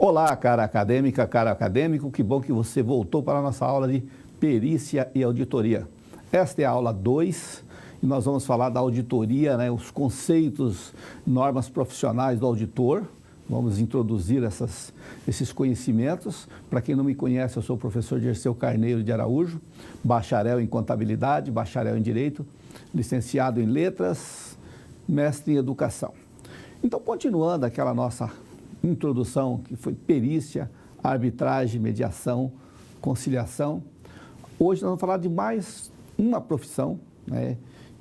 Olá, cara acadêmica, cara acadêmico, que bom que você voltou para a nossa aula de perícia e auditoria. Esta é a aula 2 e nós vamos falar da auditoria, né, os conceitos, normas profissionais do auditor. Vamos introduzir esses conhecimentos. Para quem não me conhece, eu sou o professor Dirceu Carneiro de Araújo, bacharel em contabilidade, bacharel em direito, licenciado em letras, mestre em educação. Então, continuando aquela nossa introdução, que foi perícia, arbitragem, mediação, conciliação. Hoje nós vamos falar de mais uma profissão, né,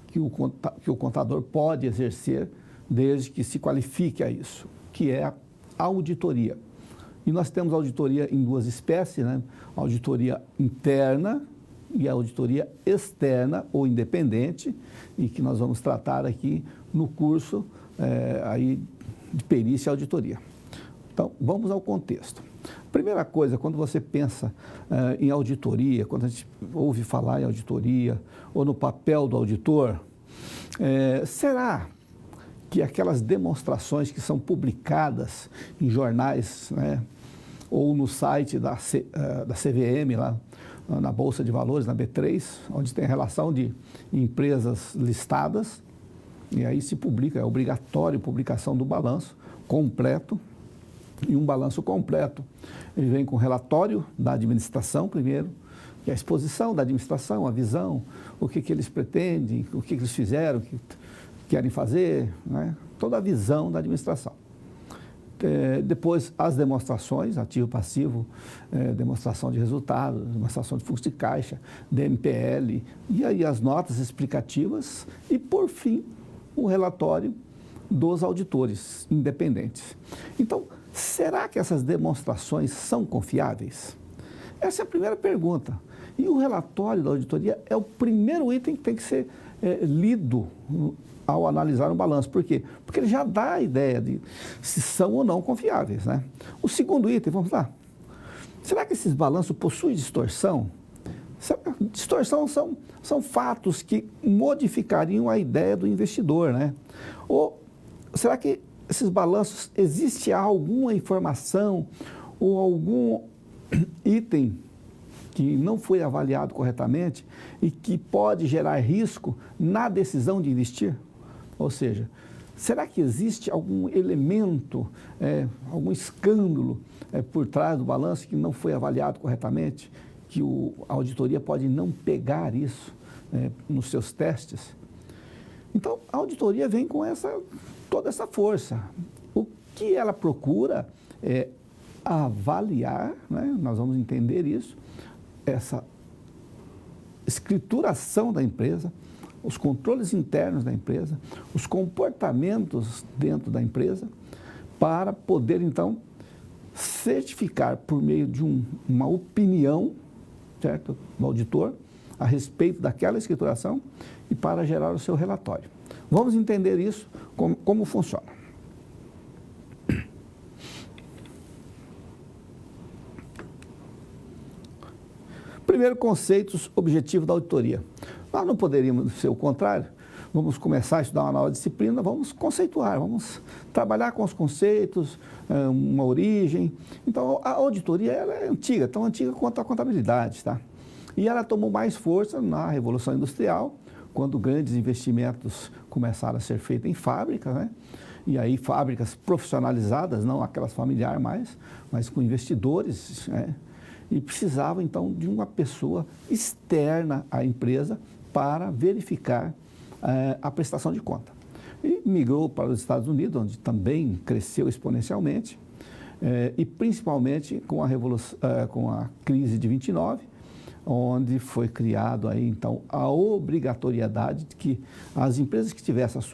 que o contador pode exercer desde que se qualifique a isso, que é a auditoria. E nós temos auditoria em duas espécies, né? A auditoria interna e a auditoria externa ou independente, e que nós vamos tratar aqui no curso aí de perícia e auditoria. Então, vamos ao contexto. Primeira coisa, quando você pensa em auditoria, quando a gente ouve falar em auditoria ou no papel do auditor, será que aquelas demonstrações que são publicadas em jornais, né, ou no site da CVM, lá na Bolsa de Valores, na B3, onde tem a relação de empresas listadas, e aí se publica, é obrigatório publicação do balanço completo. E um balanço completo, ele vem com relatório da administração primeiro, que é a exposição da administração, a visão, o que eles pretendem, o que eles fizeram, o que querem fazer, né? Toda a visão da administração. Depois, as demonstrações, ativo e passivo, demonstração de resultados, demonstração de fluxo de caixa, DMPL, e aí as notas explicativas e, por fim, o relatório dos auditores independentes. Então, será que essas demonstrações são confiáveis? Essa é a primeira pergunta. E o relatório da auditoria é o primeiro item que tem que ser lido ao analisar um balanço. Por quê? Porque ele já dá a ideia de se são ou não confiáveis, né? O segundo item, vamos lá. Será que esses balanços possuem distorção? Distorção são fatos que modificariam a ideia do investidor, né? Ou será que esses balanços, existe alguma informação ou algum item que não foi avaliado corretamente e que pode gerar risco na decisão de investir? Ou seja, será que existe algum elemento, algum escândalo por trás do balanço que não foi avaliado corretamente, que a auditoria pode não pegar isso nos seus testes? Então, a auditoria vem com toda essa força. O que ela procura é avaliar, né? Nós vamos entender isso, essa escrituração da empresa, os controles internos da empresa, os comportamentos dentro da empresa, para poder, então, certificar por meio de uma opinião, certo, do auditor, a respeito daquela escrituração e para gerar o seu relatório. Vamos entender isso, como funciona. Primeiro, conceitos, objetivo da auditoria. Nós não poderíamos ser o contrário. Vamos começar a estudar uma nova disciplina, vamos conceituar, vamos trabalhar com os conceitos, uma origem. Então, a auditoria ela é antiga, tão antiga quanto a contabilidade, tá? E ela tomou mais força na Revolução Industrial, quando grandes investimentos começaram a ser feitos em fábricas, né? E aí fábricas profissionalizadas, não aquelas familiares mais, mas com investidores, né? E precisava então de uma pessoa externa à empresa para verificar a prestação de conta. E migrou para os Estados Unidos, onde também cresceu exponencialmente, e principalmente com a crise de 29, onde foi criado aí, então, a obrigatoriedade de que as empresas que tivessem a sua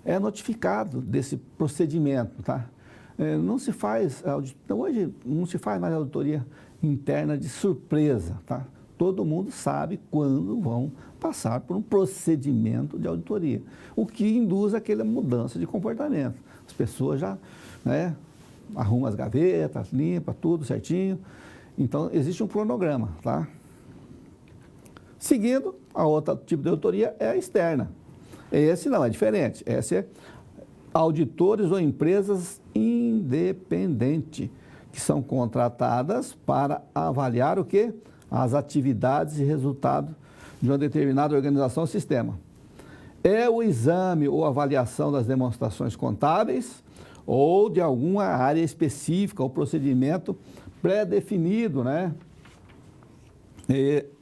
é notificado desse procedimento, tá? Não se faz, hoje não se faz mais auditoria interna de surpresa, tá? Todo mundo sabe quando vão passar por um procedimento de auditoria, o que induz aquela mudança de comportamento. As pessoas já, né, arrumam as gavetas, limpa tudo certinho. Então, existe um cronograma, tá? Seguindo, a outra tipo de auditoria é a externa. Esse não, é diferente. Esse é auditores ou empresas independentes, que são contratadas para avaliar o quê? As atividades e resultados de uma determinada organização ou sistema. É o exame ou avaliação das demonstrações contábeis ou de alguma área específica ou procedimento pré-definido, né?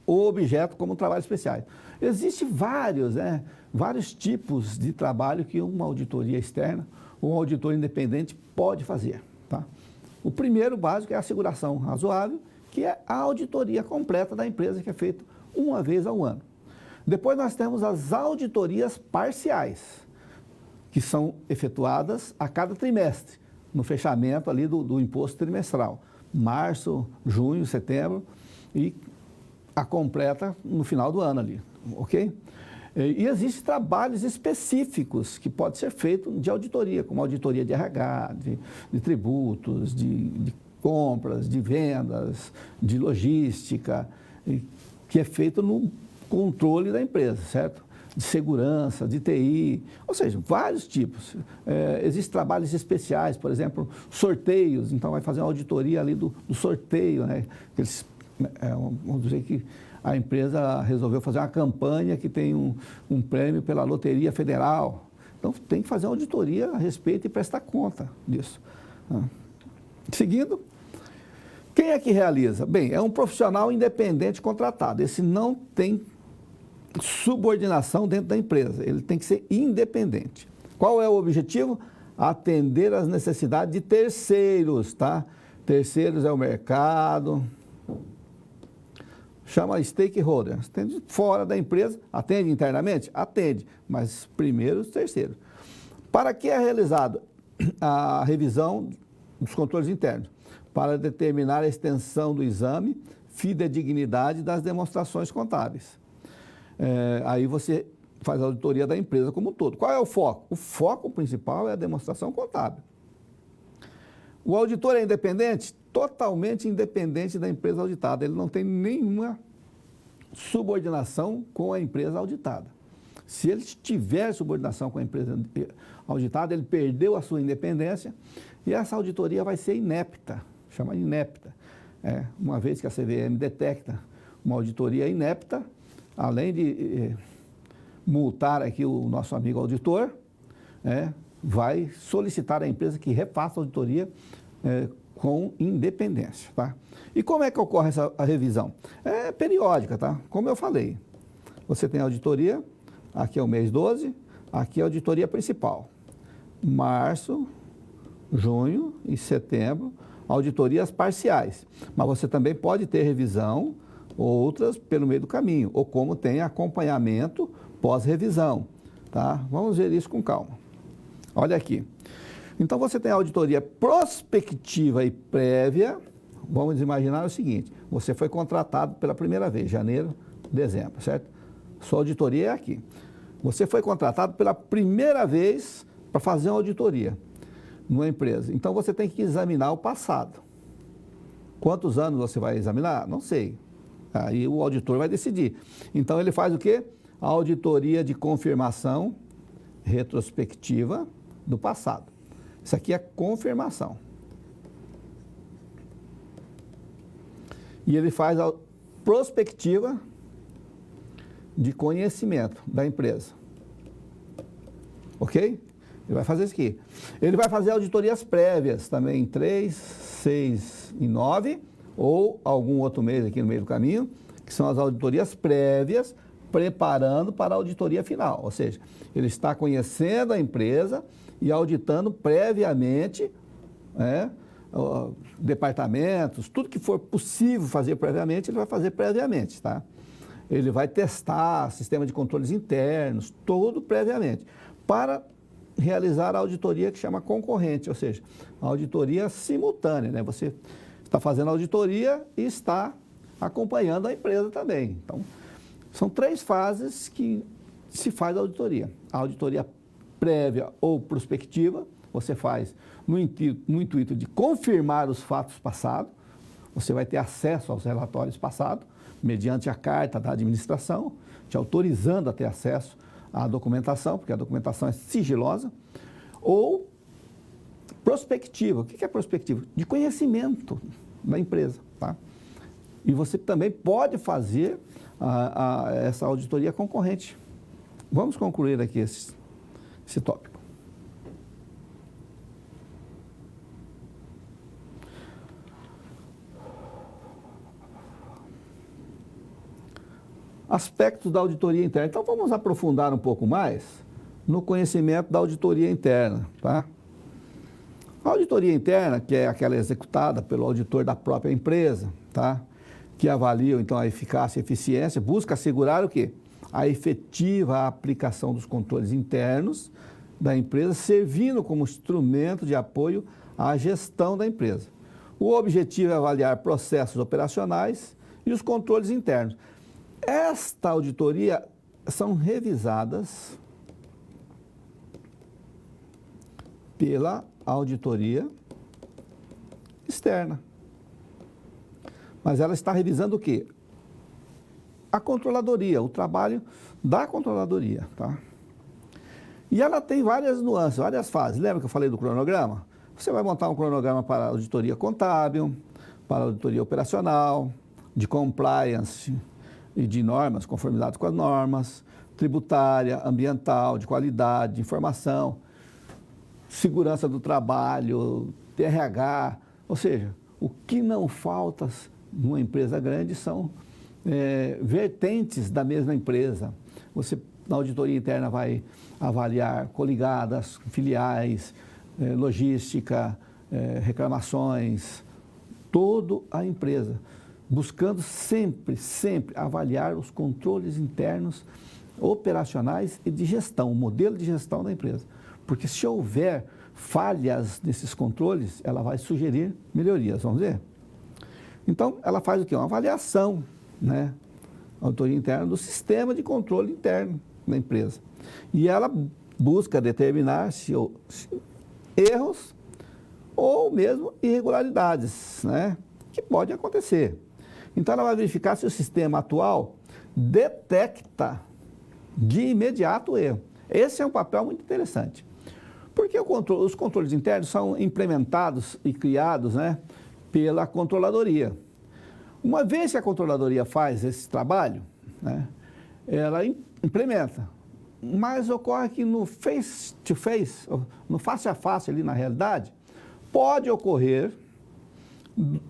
O objeto como trabalho especial. Existem vários tipos de trabalho que uma auditoria externa ou um auditor independente pode fazer, tá? O primeiro básico é a asseguração razoável, que é a auditoria completa da empresa, que é feita uma vez ao ano. Depois nós temos as auditorias parciais, que são efetuadas a cada trimestre, no fechamento ali do imposto trimestral. Março, junho, setembro e a completa no final do ano ali, ok? E existem trabalhos específicos que podem ser feitos de auditoria, como auditoria de RH, de tributos, de compras, de vendas, de logística, que é feito no controle da empresa, certo? De segurança, de TI, ou seja, vários tipos. Existem trabalhos especiais, por exemplo, sorteios, então vai fazer uma auditoria ali do sorteio, né? Vamos dizer que a empresa resolveu fazer uma campanha que tem um prêmio pela Loteria Federal. Então, tem que fazer uma auditoria a respeito e prestar conta disso. Seguindo, quem é que realiza? Bem, é um profissional independente contratado. Esse não tem subordinação dentro da empresa, ele tem que ser independente. Qual é o objetivo? Atender às necessidades de terceiros, tá? Terceiros é o mercado, chama stakeholder, atende fora da empresa, atende internamente? Atende, mas primeiro os terceiros. Para que é realizado a revisão dos controles internos? Para determinar a extensão do exame, fidedignidade das demonstrações contábeis. Aí você faz a auditoria da empresa como um todo. Qual é o foco? O foco principal é a demonstração contábil. O auditor é independente? Totalmente independente da empresa auditada. Ele não tem nenhuma subordinação com a empresa auditada. Se ele tiver subordinação com a empresa auditada, ele perdeu a sua independência e essa auditoria vai ser inepta, chama inepta. Uma vez que a CVM detecta uma auditoria inepta, além de multar aqui o nosso amigo auditor, vai solicitar à empresa que refaça a auditoria com independência, tá? E como é que ocorre a revisão? É periódica, tá? Como eu falei, você tem a auditoria, aqui é o mês 12, aqui é a auditoria principal. Março, junho e setembro, auditorias parciais. Mas você também pode ter revisão, outras pelo meio do caminho, ou como tem acompanhamento pós-revisão, tá? Vamos ver isso com calma. Olha aqui. Então, você tem a auditoria prospectiva e prévia. Vamos imaginar o seguinte, você foi contratado pela primeira vez, janeiro, dezembro, certo? Sua auditoria é aqui. Você foi contratado pela primeira vez para fazer uma auditoria numa empresa. Então, você tem que examinar o passado. Quantos anos você vai examinar? Não sei. Aí o auditor vai decidir. Então, ele faz o quê? A auditoria de confirmação retrospectiva do passado. Isso aqui é confirmação. E ele faz a prospectiva de conhecimento da empresa. Ok? Ele vai fazer isso aqui. Ele vai fazer auditorias prévias também em 3, 6 e 9, ou algum outro mês aqui no meio do caminho, que são as auditorias prévias, preparando para a auditoria final. Ou seja, ele está conhecendo a empresa e auditando previamente, departamentos, tudo que for possível fazer previamente, ele vai fazer previamente, tá? Ele vai testar sistema de controles internos, tudo previamente, para realizar a auditoria que chama concorrente, ou seja, a auditoria simultânea, né? Você está fazendo a auditoria e está acompanhando a empresa também. Então, são 3 fases que se faz a auditoria. A auditoria prévia ou prospectiva, você faz no intuito de confirmar os fatos passados, você vai ter acesso aos relatórios passados, mediante a carta da administração, te autorizando a ter acesso à documentação, porque a documentação é sigilosa, ou prospectiva. O que é prospectiva? De conhecimento da empresa, tá? E você também pode fazer essa auditoria concorrente. Vamos concluir aqui esse tópico. Aspectos da auditoria interna. Então, vamos aprofundar um pouco mais no conhecimento da auditoria interna, tá? A auditoria interna, que é aquela executada pelo auditor da própria empresa, tá? Que avalia, então, a eficácia e eficiência, busca assegurar o quê? A efetiva aplicação dos controles internos da empresa, servindo como instrumento de apoio à gestão da empresa. O objetivo é avaliar processos operacionais e os controles internos. Esta auditoria são revisadas pela auditoria externa. Mas ela está revisando o quê? A controladoria, o trabalho da controladoria, tá? E ela tem várias nuances, várias fases. Lembra que eu falei do cronograma? Você vai montar um cronograma para a auditoria contábil, para a auditoria operacional, de compliance e de normas, conformidade com as normas, tributária, ambiental, de qualidade, de informação, segurança do trabalho, TRH, ou seja, o que não falta numa empresa grande são vertentes da mesma empresa. Você, na auditoria interna, vai avaliar coligadas, filiais, logística, reclamações, toda a empresa, buscando sempre avaliar os controles internos operacionais e de gestão, o modelo de gestão da empresa. Porque se houver falhas nesses controles, ela vai sugerir melhorias, vamos ver? Então, ela faz o quê? Uma avaliação, né? Auditoria interna do sistema de controle interno da empresa. E ela busca determinar se erros ou mesmo irregularidades, né? Que pode acontecer. Então, ela vai verificar se o sistema atual detecta de imediato o erro. Esse é um papel muito interessante. Porque os controles internos são implementados e criados, né, pela controladoria. Uma vez que a controladoria faz esse trabalho, né, ela implementa. Mas ocorre que no face-to-face, no face-a-face ali na realidade, pode ocorrer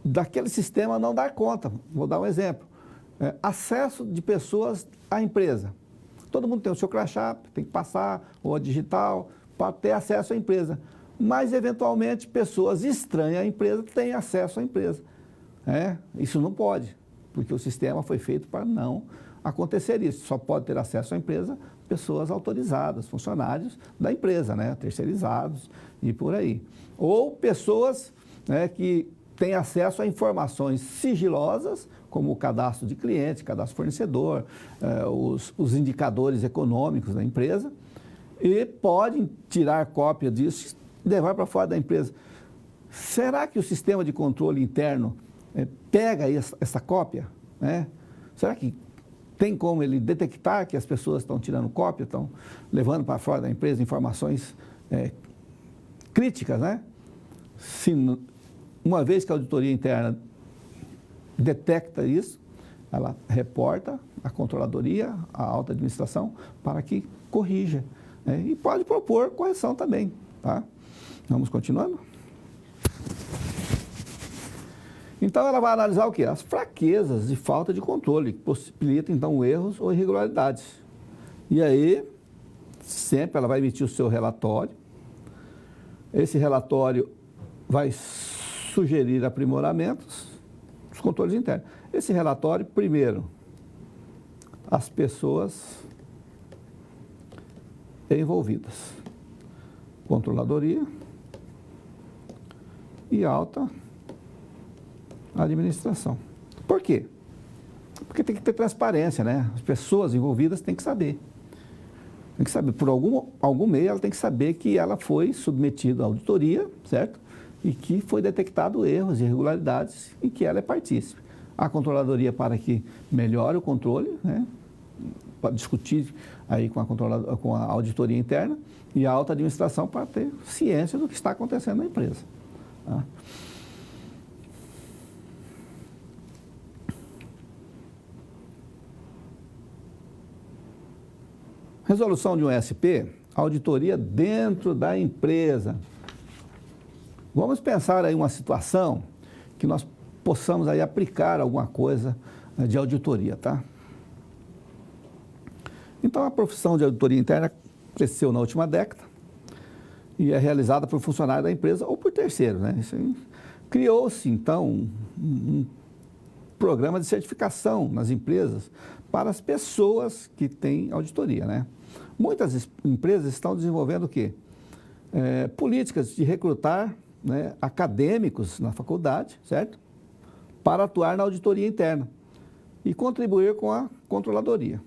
daquele sistema não dar conta. Vou dar um exemplo. Acesso de pessoas à empresa. Todo mundo tem o seu crachá, tem que passar, ou a digital, para ter acesso à empresa. Mas, eventualmente, pessoas estranhas à empresa têm acesso à empresa. Isso não pode, porque o sistema foi feito para não acontecer isso. Só pode ter acesso à empresa pessoas autorizadas, funcionários da empresa, né? Terceirizados e por aí. Ou pessoas, né, que têm acesso a informações sigilosas, como o cadastro de cliente, cadastro fornecedor, os indicadores econômicos da empresa, e podem tirar cópia disso e levar para fora da empresa. Será que o sistema de controle interno pega essa cópia? Né? Será que tem como ele detectar que as pessoas estão tirando cópia, estão levando para fora da empresa informações críticas, né? Se, uma vez que a auditoria interna detecta isso, ela reporta à controladoria, à alta administração, para que corrija. E pode propor correção também, tá? Vamos continuando? Então, ela vai analisar o quê? As fraquezas e falta de controle, que possibilitam, então, erros ou irregularidades. E aí, sempre ela vai emitir o seu relatório. Esse relatório vai sugerir aprimoramentos dos controles internos. Esse relatório, primeiro, as pessoas envolvidas. controladoria e alta administração. Por quê? Porque tem que ter transparência, né? As pessoas envolvidas têm que saber. Tem que saber, por algum meio, ela tem que saber que ela foi submetida à auditoria, certo? E que foi detectado erros, irregularidades e que ela é partícipe. A controladoria para que melhore o controle, né? Para discutir aí com a auditoria interna e a alta administração para ter ciência do que está acontecendo na empresa. Tá? Resolução de um SP, auditoria dentro da empresa. Vamos pensar aí uma situação que nós possamos aí aplicar alguma coisa de auditoria, tá? Então, a profissão de auditoria interna cresceu na última década e é realizada por funcionários da empresa ou por terceiros, né? Criou-se, então, um programa de certificação nas empresas para as pessoas que têm auditoria, né? Muitas empresas estão desenvolvendo o quê? Políticas de recrutar, né, acadêmicos na faculdade, certo? Para atuar na auditoria interna e contribuir com a controladoria.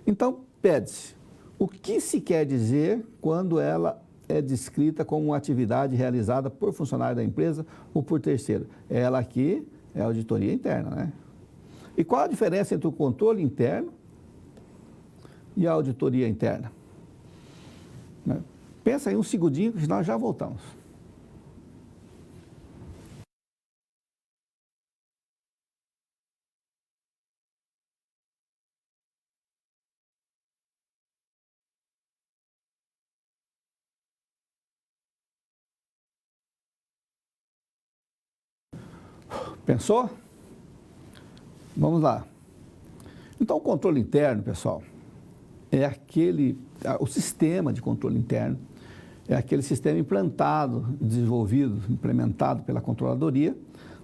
Então, pede-se, o que se quer dizer quando ela é descrita como uma atividade realizada por funcionário da empresa ou por terceiro? Ela aqui é a auditoria interna, né? E qual a diferença entre o controle interno e a auditoria interna? Né? Pensa aí um segundinho que nós já voltamos. Pensou? Vamos lá. Então, o controle interno, pessoal, o sistema de controle interno é aquele sistema implantado, desenvolvido, implementado pela controladoria,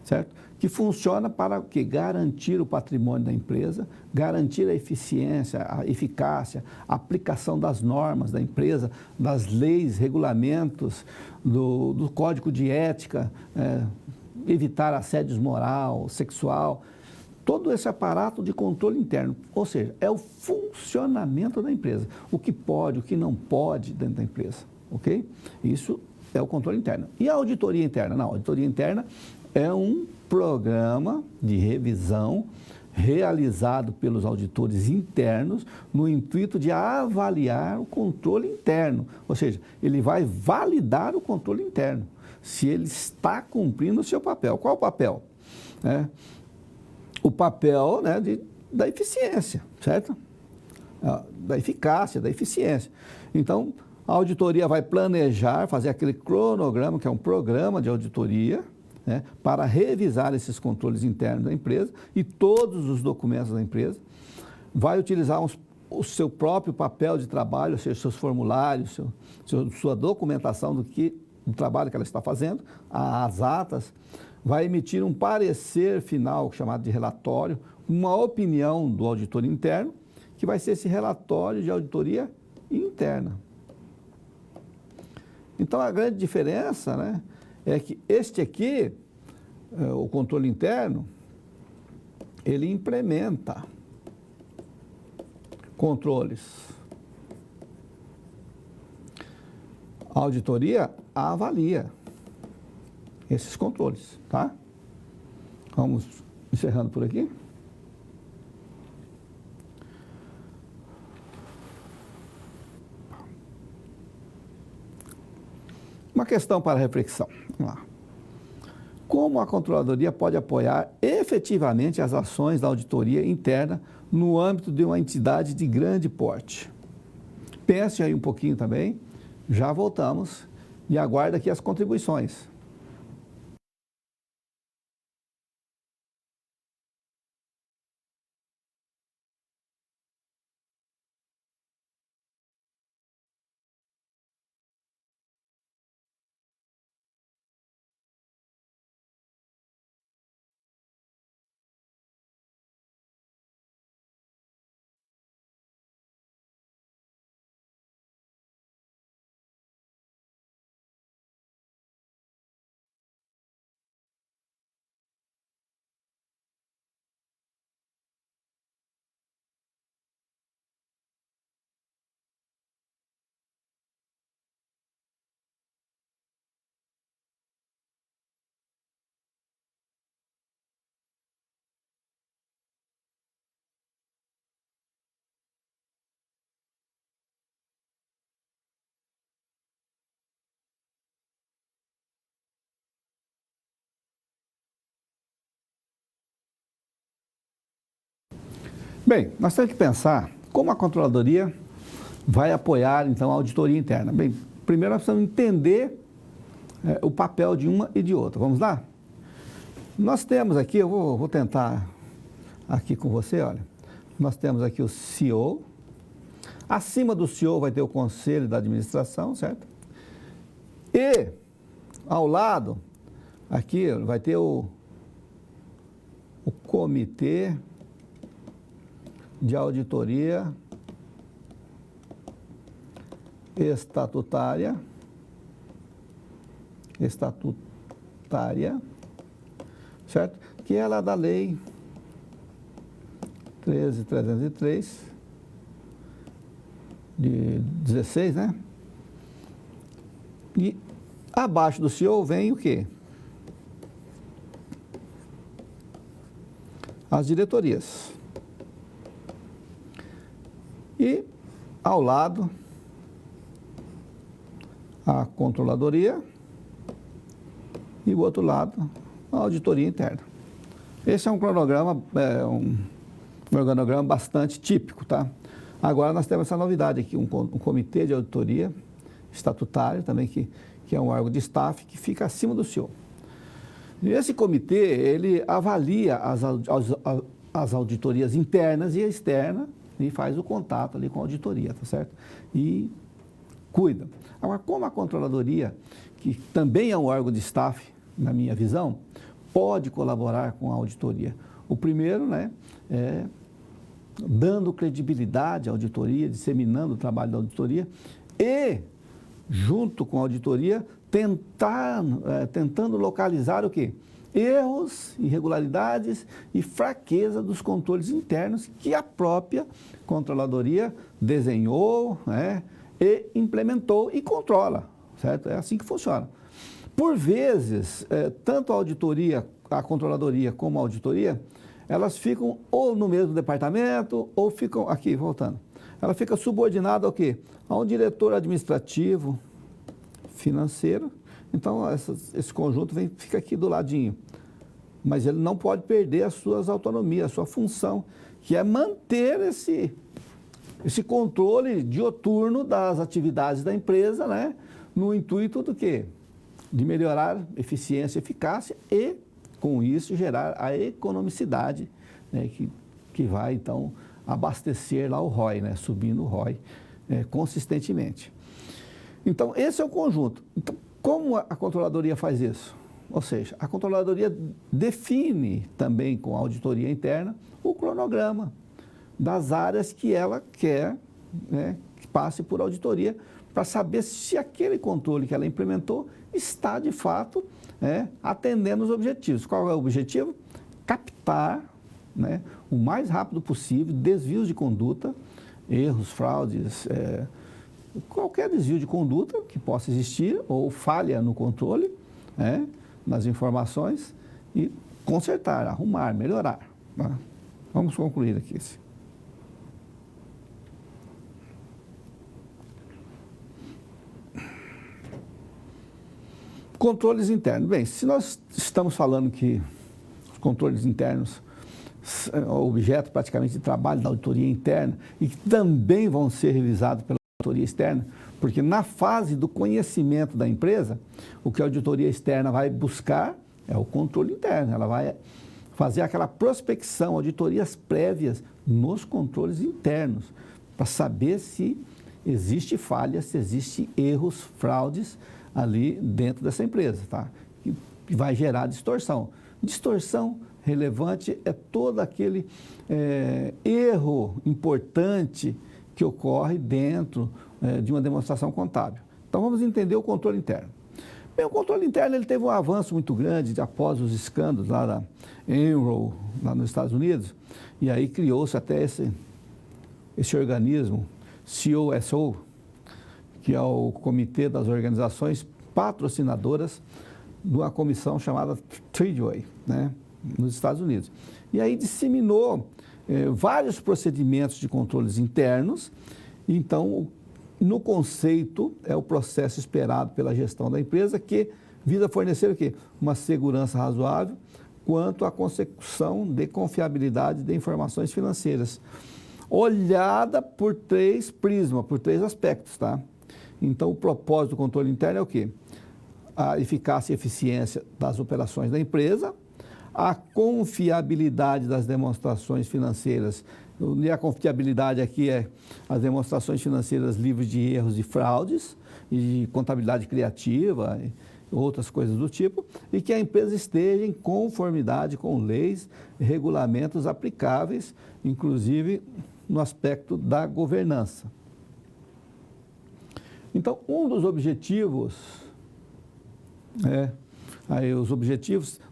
certo? Que funciona para o quê? Garantir o patrimônio da empresa, garantir a eficiência, a eficácia, a aplicação das normas da empresa, das leis, regulamentos, do código de ética, evitar assédios moral, sexual, todo esse aparato de controle interno, ou seja, é o funcionamento da empresa, o que pode, o que não pode dentro da empresa, ok? Isso é o controle interno. E a auditoria interna? Não, a auditoria interna é um programa de revisão realizado pelos auditores internos no intuito de avaliar o controle interno, ou seja, ele vai validar o controle interno, se ele está cumprindo o seu papel. Qual o papel? O papel, né, da eficiência, certo? Da eficácia, da eficiência. Então, a auditoria vai planejar, fazer aquele cronograma, que é um programa de auditoria, né, para revisar esses controles internos da empresa e todos os documentos da empresa. Vai utilizar o seu próprio papel de trabalho, ou seja, seus formulários, sua documentação do trabalho que ela está fazendo, as atas, vai emitir um parecer final, chamado de relatório, uma opinião do auditor interno, que vai ser esse relatório de auditoria interna. Então, a grande diferença, né, é que este aqui, o controle interno, ele implementa controles. A auditoria avalia esses controles, tá? Vamos encerrando por aqui. Uma questão para reflexão. Vamos lá. Como a controladoria pode apoiar efetivamente as ações da auditoria interna no âmbito de uma entidade de grande porte? Pense aí um pouquinho também, já voltamos e aguarda aqui as contribuições. Bem, nós temos que pensar como a controladoria vai apoiar, então, a auditoria interna. Bem, primeiro nós precisamos entender o papel de uma e de outra. Vamos lá? Nós temos aqui, eu vou tentar aqui com você, olha. Nós temos aqui o CEO. Acima do CEO vai ter o Conselho da Administração, certo? E, ao lado, aqui vai ter o Comitê de Auditoria Estatutária, certo? Que é lá da Lei 13.303 de 16, né? E abaixo do CEO vem o quê? As diretorias. E ao lado a controladoria e o outro lado a auditoria interna. Esse é um cronograma, um organograma bastante típico, tá? Agora nós temos essa novidade aqui, um comitê de auditoria estatutário também, que é um órgão de staff que fica acima do CEO. E esse comitê, ele avalia as auditorias internas e externas e faz o contato ali com a auditoria, tá certo? E cuida. Agora, como a controladoria, que também é um órgão de staff, na minha visão, pode colaborar com a auditoria? O primeiro, né, é dando credibilidade à auditoria, disseminando o trabalho da auditoria e, junto com a auditoria, tentando localizar o quê? Erros, irregularidades e fraqueza dos controles internos que a própria controladoria desenhou, né, e implementou e controla, certo? É assim que funciona. Por vezes, tanto a auditoria, a controladoria como a auditoria, elas ficam ou no mesmo departamento ou ficam, aqui, voltando, ela fica subordinada ao quê? A um diretor administrativo, financeiro. Então, esse conjunto fica aqui do ladinho. Mas ele não pode perder as suas autonomias, a sua função, que é manter esse controle dioturno das atividades da empresa, né? No intuito do quê? De melhorar eficiência e eficácia e, com isso, gerar a economicidade, né? Que vai, então, abastecer lá o ROI, né? Subindo o ROI consistentemente. Então, esse é o conjunto. Então, como a controladoria faz isso? Ou seja, a controladoria define também com a auditoria interna o cronograma das áreas que ela quer, né, que passe por auditoria para saber se aquele controle que ela implementou está, de fato, atendendo os objetivos. Qual é o objetivo? Captar, né, o mais rápido possível desvios de conduta, erros, fraudes, qualquer desvio de conduta que possa existir ou falha no controle, nas informações e consertar, arrumar, melhorar. Tá? Vamos concluir aqui. Controles internos. Bem, se nós estamos falando que os controles internos são objeto praticamente de trabalho da auditoria interna e que também vão ser revisados pela auditoria externa, porque na fase do conhecimento da empresa, o que a auditoria externa vai buscar é o controle interno. Ela vai fazer aquela prospecção, auditorias prévias nos controles internos, para saber se existe falha, se existe erros, fraudes ali dentro dessa empresa, tá? Que vai gerar distorção. Distorção relevante é todo aquele erro importante que ocorre dentro de uma demonstração contábil. Então, vamos entender o controle interno. Bem, o controle interno ele teve um avanço muito grande após os escândalos lá da Enron, lá nos Estados Unidos, e aí criou-se até esse organismo, COSO, que é o Comitê das Organizações Patrocinadoras de uma comissão chamada Tradeway, né, nos Estados Unidos. E aí disseminou vários procedimentos de controles internos. Então, no conceito, é o processo esperado pela gestão da empresa que visa fornecer o quê? Uma segurança razoável, quanto à consecução de confiabilidade de informações financeiras, olhada por três prismas, por três aspectos, tá? Então, o propósito do controle interno é o quê? A eficácia e eficiência das operações da empresa, a confiabilidade das demonstrações financeiras. E a confiabilidade aqui é as demonstrações financeiras livres de erros e fraudes, e de contabilidade criativa, e outras coisas do tipo, e que a empresa esteja em conformidade com leis e regulamentos aplicáveis, inclusive no aspecto da governança. Então, um dos objetivos,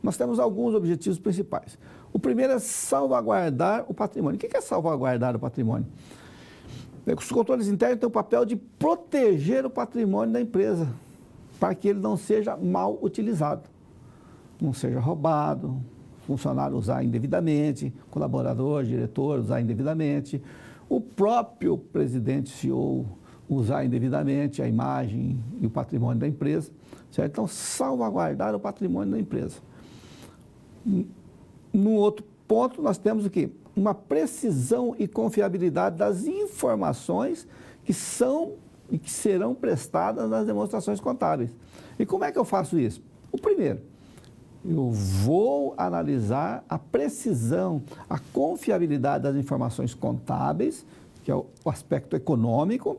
nós temos alguns objetivos principais. O primeiro é salvaguardar o patrimônio. O que é salvaguardar o patrimônio? Os controles internos têm o papel de proteger o patrimônio da empresa, para que ele não seja mal utilizado, não seja roubado, funcionário usar indevidamente, colaborador, diretor usar indevidamente, o próprio presidente CEO usar indevidamente a imagem e o patrimônio da empresa, certo? Então, salvaguardar o patrimônio da empresa. No outro ponto, nós temos o quê? Uma precisão e confiabilidade das informações que são e que serão prestadas nas demonstrações contábeis. E como é que eu faço isso? O primeiro, eu vou analisar a precisão, a confiabilidade das informações contábeis, que é o aspecto econômico,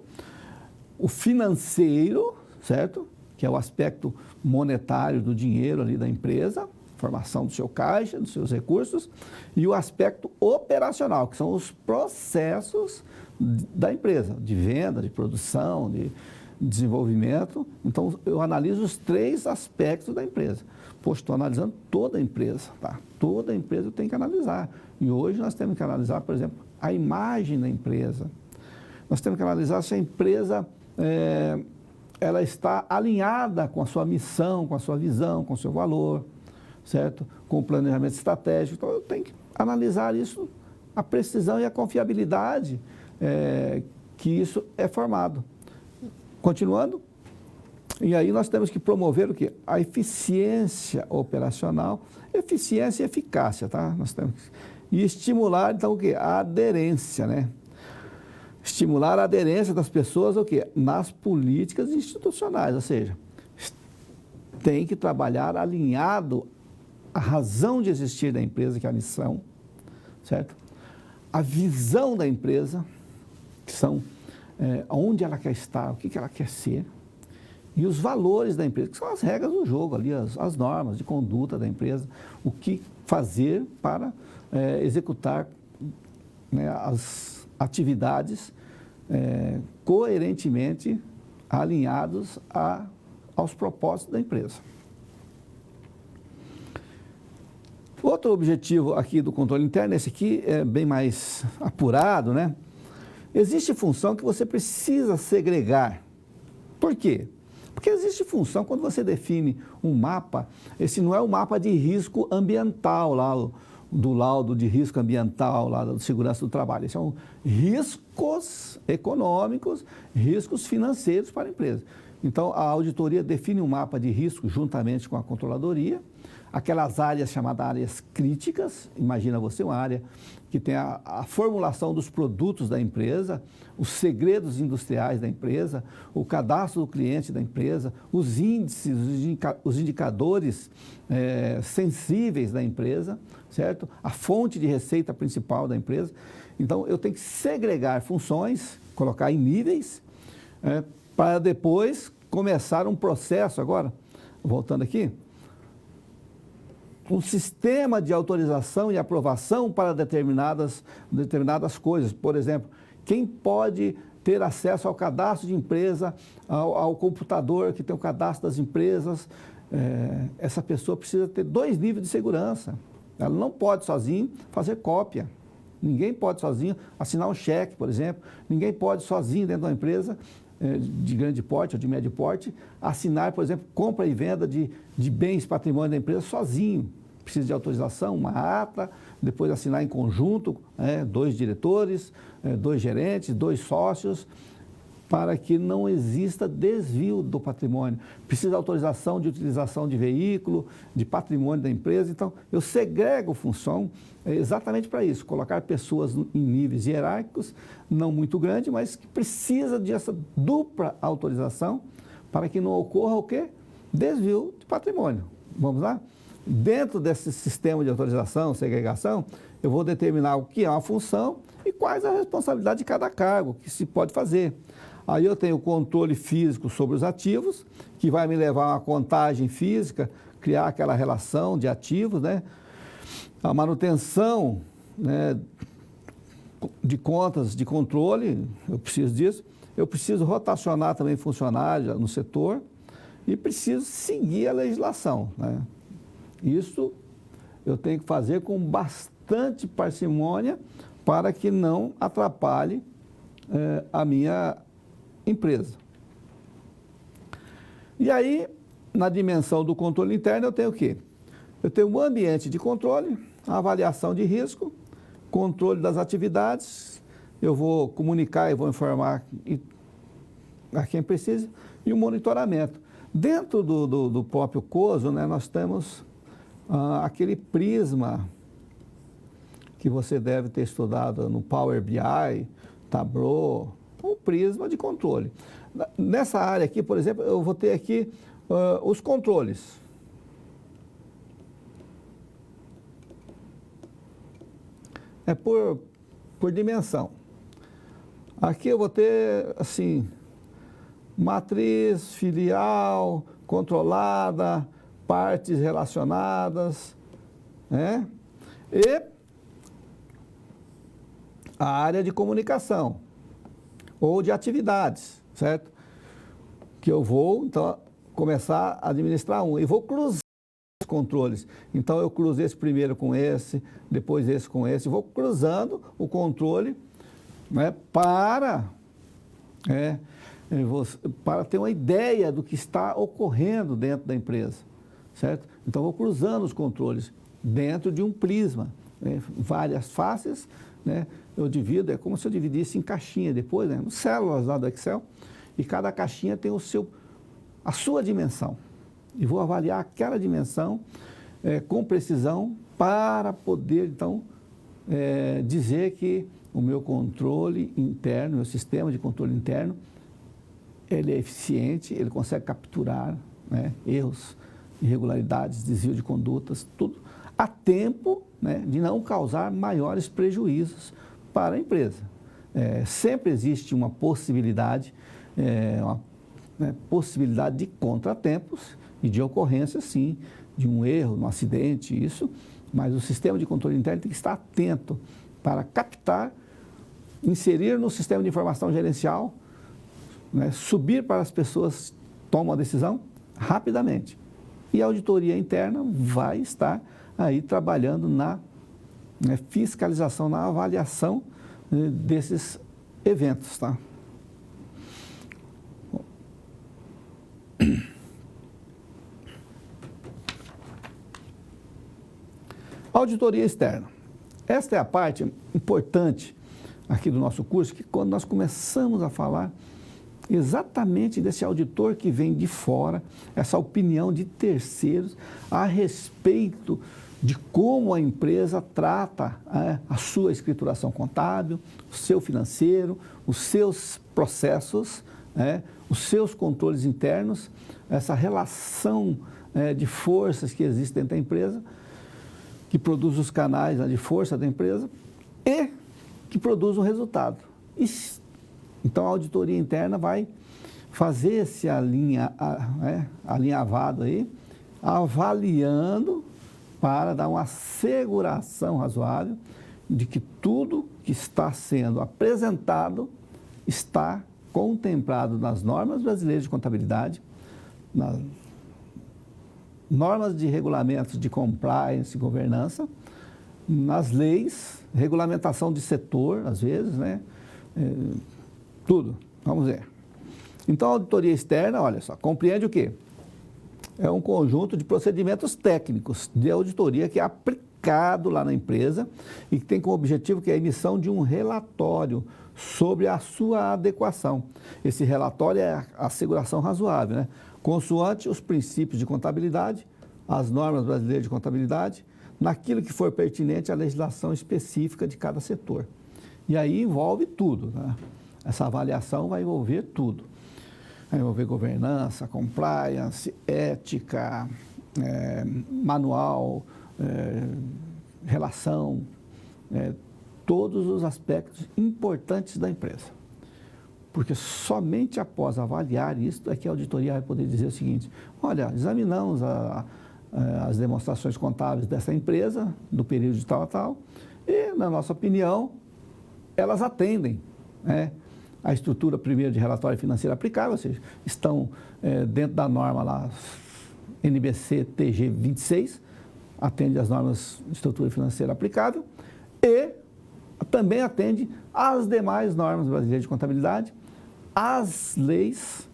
o financeiro, certo? Que é o aspecto monetário do dinheiro ali da empresa, formação do seu caixa, dos seus recursos, e o aspecto operacional, que são os processos da empresa, de venda, de produção, de desenvolvimento. Então, eu analiso os três aspectos da empresa. Poxa, estou analisando toda a empresa, tá? Toda a empresa eu tenho que analisar. E hoje nós temos que analisar, por exemplo, a imagem da empresa. Nós temos que analisar se a empresa ela está alinhada com a sua missão, com a sua visão, com o seu valor, certo? Com o planejamento estratégico. Então, eu tenho que analisar isso, a precisão e a confiabilidade que isso é formado. Continuando, e aí nós temos que promover o quê? A eficiência operacional, eficiência e eficácia, tá? Nós temos que, e estimular, então, o quê? A aderência, né? Estimular a aderência das pessoas, o quê? Nas políticas institucionais, ou seja, tem que trabalhar alinhado à razão de existir da empresa, que é a missão, certo? A visão da empresa, que são onde ela quer estar, o que ela quer ser, e os valores da empresa, que são as regras do jogo ali, as normas de conduta da empresa, o que fazer para executar, né, as atividades coerentemente alinhados aos propósitos da empresa. Outro objetivo aqui do controle interno, esse aqui é bem mais apurado, né? Existe função que você precisa segregar. Por quê? Porque existe função quando você define um mapa, esse não é o mapa de risco ambiental lá, do laudo de risco ambiental lá da segurança do trabalho. Esses são riscos econômicos, riscos financeiros para a empresa. Então, a auditoria define um mapa de risco juntamente com a controladoria, aquelas áreas chamadas áreas críticas, imagina você uma área que tem a formulação dos produtos da empresa, os segredos industriais da empresa, o cadastro do cliente da empresa, os índices, os indicadores sensíveis da empresa, certo? A fonte de receita principal da empresa. Então, eu tenho que segregar funções, colocar em níveis, para depois começar um processo, agora, voltando aqui, um sistema de autorização e aprovação para determinadas coisas. Por exemplo, quem pode ter acesso ao cadastro de empresa, ao computador que tem o cadastro das empresas, essa pessoa precisa ter 2 níveis de segurança. Ela não pode sozinho fazer cópia. Ninguém pode sozinho assinar um cheque, por exemplo. Ninguém pode sozinho dentro da empresa de grande porte ou de médio porte assinar, por exemplo, compra e venda de bens patrimônio da empresa sozinho. Precisa de autorização, uma ata, depois assinar em conjunto, 2 diretores, 2 gerentes, 2 sócios. para que não exista desvio do patrimônio. Precisa de autorização de utilização de veículo, de patrimônio da empresa. Então, eu segrego função exatamente para isso, colocar pessoas em níveis hierárquicos, não muito grandes, mas que precisa dessa dupla autorização para que não ocorra o quê? Desvio de patrimônio. Vamos lá? Dentro desse sistema de autorização, segregação, eu vou determinar o que é uma função e quais a responsabilidade de cada cargo que se pode fazer. Aí eu tenho o controle físico sobre os ativos, que vai me levar a uma contagem física, criar aquela relação de ativos, né? A manutenção, né, de contas de controle, eu preciso disso. Eu preciso rotacionar também funcionários no setor e preciso seguir a legislação, né? Isso eu tenho que fazer com bastante parcimônia para que não atrapalhe a minha empresa. E aí, na dimensão do controle interno, eu tenho o quê? Eu tenho um ambiente de controle, a avaliação de risco, controle das atividades, eu vou comunicar e vou informar a quem precisa, e o monitoramento. Dentro do próprio COSO, né, nós temos aquele prisma que você deve ter estudado no Power BI, Tableau, um prisma de controle. Nessa área aqui, por exemplo, eu vou ter aqui os controles. É por dimensão. Aqui eu vou ter, assim, matriz, filial, controlada, partes relacionadas, né? E a área de comunicação ou de atividades, certo? Que eu vou, então, começar a administrar e vou cruzar os controles. Então, eu cruzo esse primeiro com esse, depois esse com esse, vou cruzando o controle, né, para ter uma ideia do que está ocorrendo dentro da empresa, certo? Então, vou cruzando os controles dentro de um prisma, né, várias faces, né? Eu divido, é como se eu dividisse em caixinha depois, né, células lá do Excel, e cada caixinha tem a sua dimensão. E vou avaliar aquela dimensão com precisão para poder, então, dizer que o meu controle interno, meu sistema de controle interno, ele é eficiente, ele consegue capturar, né, erros, irregularidades, desvio de condutas, tudo a tempo, né, de não causar maiores prejuízos para a empresa. Sempre existe uma possibilidade, possibilidade de contratempos e de ocorrência, sim, de um erro, um acidente, isso, mas o sistema de controle interno tem que estar atento para captar, inserir no sistema de informação gerencial, né, subir para as pessoas que tomam a decisão rapidamente. E a auditoria interna vai estar aí trabalhando na fiscalização, na avaliação desses eventos, tá? Auditoria externa. Esta é a parte importante aqui do nosso curso, que quando nós começamos a falar exatamente desse auditor que vem de fora, essa opinião de terceiros a respeito de como a empresa trata a sua escrituração contábil, o seu financeiro, os seus processos, os seus controles internos, essa relação de forças que existe dentro da empresa, que produz os canais de força da empresa e que produz um resultado. Então, a auditoria interna vai fazer esse alinhavado aí, avaliando para dar uma asseguração razoável de que tudo que está sendo apresentado está contemplado nas normas brasileiras de contabilidade, nas normas de regulamentos de compliance e governança, nas leis, regulamentação de setor, às vezes, né? Tudo. Vamos ver. Então, a auditoria externa, olha só, compreende o quê? É um conjunto de procedimentos técnicos de auditoria que é aplicado aplicado lá na empresa e que tem como objetivo que é a emissão de um relatório sobre a sua adequação. Esse relatório é a asseguração razoável, né? Consoante os princípios de contabilidade, as normas brasileiras de contabilidade, naquilo que for pertinente à legislação específica de cada setor. E aí envolve tudo, né? Essa avaliação vai envolver tudo. Vai envolver governança, compliance, ética, manual, relação, todos os aspectos importantes da empresa. Porque somente após avaliar isso é que a auditoria vai poder dizer o seguinte: olha, examinamos as demonstrações contábeis dessa empresa, do período de tal a tal, e, na nossa opinião, elas atendem, né, a estrutura primeiro de relatório financeiro aplicável, ou seja, estão dentro da norma lá, NBC TG 26, atende às normas de estrutura financeira aplicável, e também atende às demais normas brasileiras de contabilidade, às leis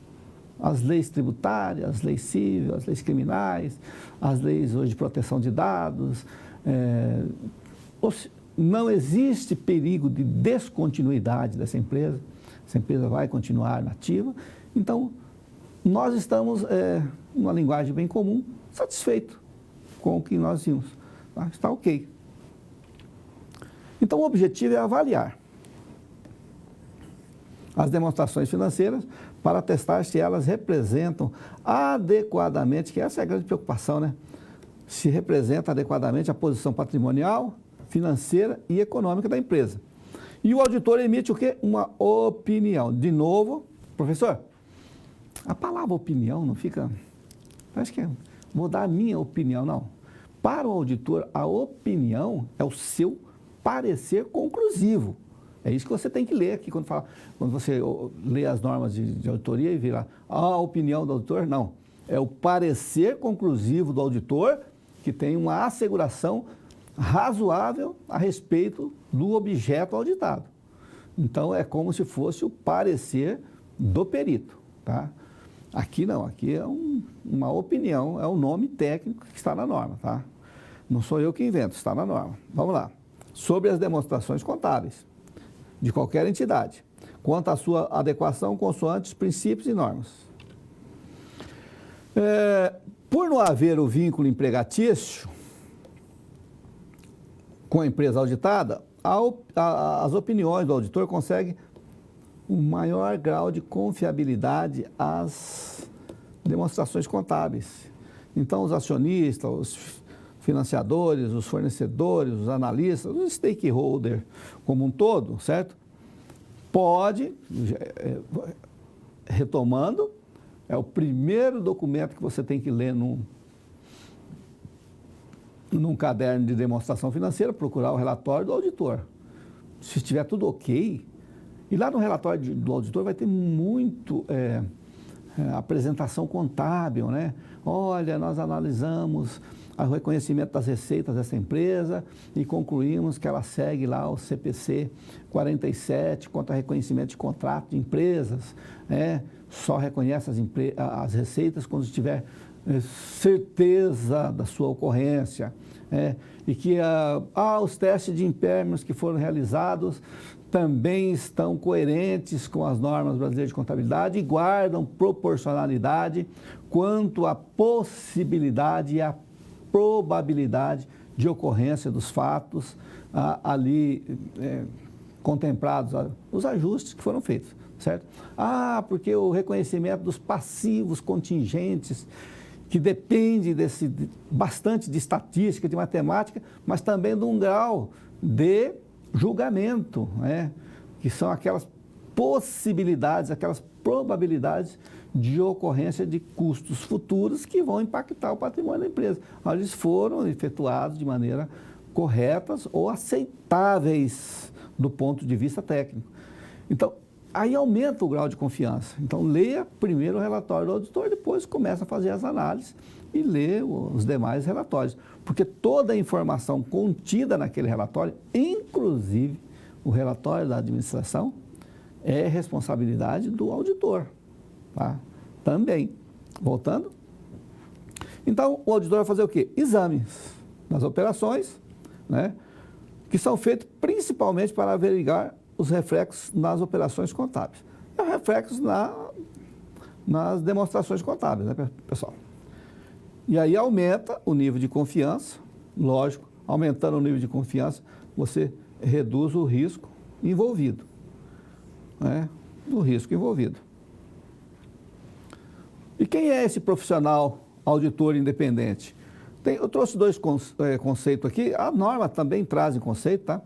tributárias, as leis civis, as leis criminais, as leis hoje de proteção de dados. Não existe perigo de descontinuidade dessa empresa. Essa empresa vai continuar nativa. Então, nós estamos, numa linguagem bem comum, satisfeitos com o que nós vimos. Tá? Está ok. Então, o objetivo é avaliar as demonstrações financeiras para testar se elas representam adequadamente, que essa é a grande preocupação, né? Se representa adequadamente a posição patrimonial, financeira e econômica da empresa. E o auditor emite o quê? Uma opinião. De novo, professor, a palavra opinião não fica... Acho que vou dar a minha opinião, não. Para o auditor, a opinião é o seu parecer conclusivo. É isso que você tem que ler aqui quando você lê as normas de auditoria e vê lá a opinião do auditor. Não, é o parecer conclusivo do auditor que tem uma asseguração razoável a respeito do objeto auditado. Então, é como se fosse o parecer do perito, tá? Aqui não, aqui é uma opinião, é o nome técnico que está na norma, tá? Não sou eu que invento, está na norma. Vamos lá. Sobre as demonstrações contábeis de qualquer entidade, quanto à sua adequação consoante os princípios e normas. Por não haver o vínculo empregatício com a empresa auditada, as opiniões do auditor conseguem um maior grau de confiabilidade às demonstrações contábeis. Então, os acionistas, os financiadores, os fornecedores, os analistas, os stakeholders como um todo, certo? Pode, retomando, é o primeiro documento que você tem que ler num caderno de demonstração financeira, procurar o relatório do auditor. Se estiver tudo ok, e lá no relatório do auditor vai ter muito apresentação contábil, né? Olha, nós analisamos o reconhecimento das receitas dessa empresa e concluímos que ela segue lá o CPC 47 quanto a reconhecimento de contrato de empresas, só reconhece as receitas quando tiver certeza da sua ocorrência, e que os testes de impairments que foram realizados também estão coerentes com as normas brasileiras de contabilidade e guardam proporcionalidade quanto à possibilidade e à probabilidade de ocorrência dos fatos ali contemplados, os ajustes que foram feitos, certo? Porque o reconhecimento dos passivos contingentes, que depende bastante de estatística, de matemática, mas também de um grau de julgamento, que são aquelas possibilidades, aquelas probabilidades de ocorrência de custos futuros que vão impactar o patrimônio da empresa. Eles foram efetuados de maneira corretas ou aceitáveis do ponto de vista técnico. Então, aí aumenta o grau de confiança. Então, leia primeiro o relatório do auditor, depois começa a fazer as análises e lê os demais relatórios. Porque toda a informação contida naquele relatório, inclusive o relatório da administração, é responsabilidade do auditor, tá? Também. Voltando. Então, o auditor vai fazer o quê? Exames das operações, né? Que são feitos principalmente para averiguar os reflexos nas operações contábeis. É o reflexo nas demonstrações contábeis, né, pessoal? E aí aumenta o nível de confiança, lógico, aumentando o nível de confiança, você reduz o risco envolvido, né? O risco envolvido. E quem é esse profissional auditor independente? Eu trouxe dois conceitos aqui, a norma também traz em conceito, tá?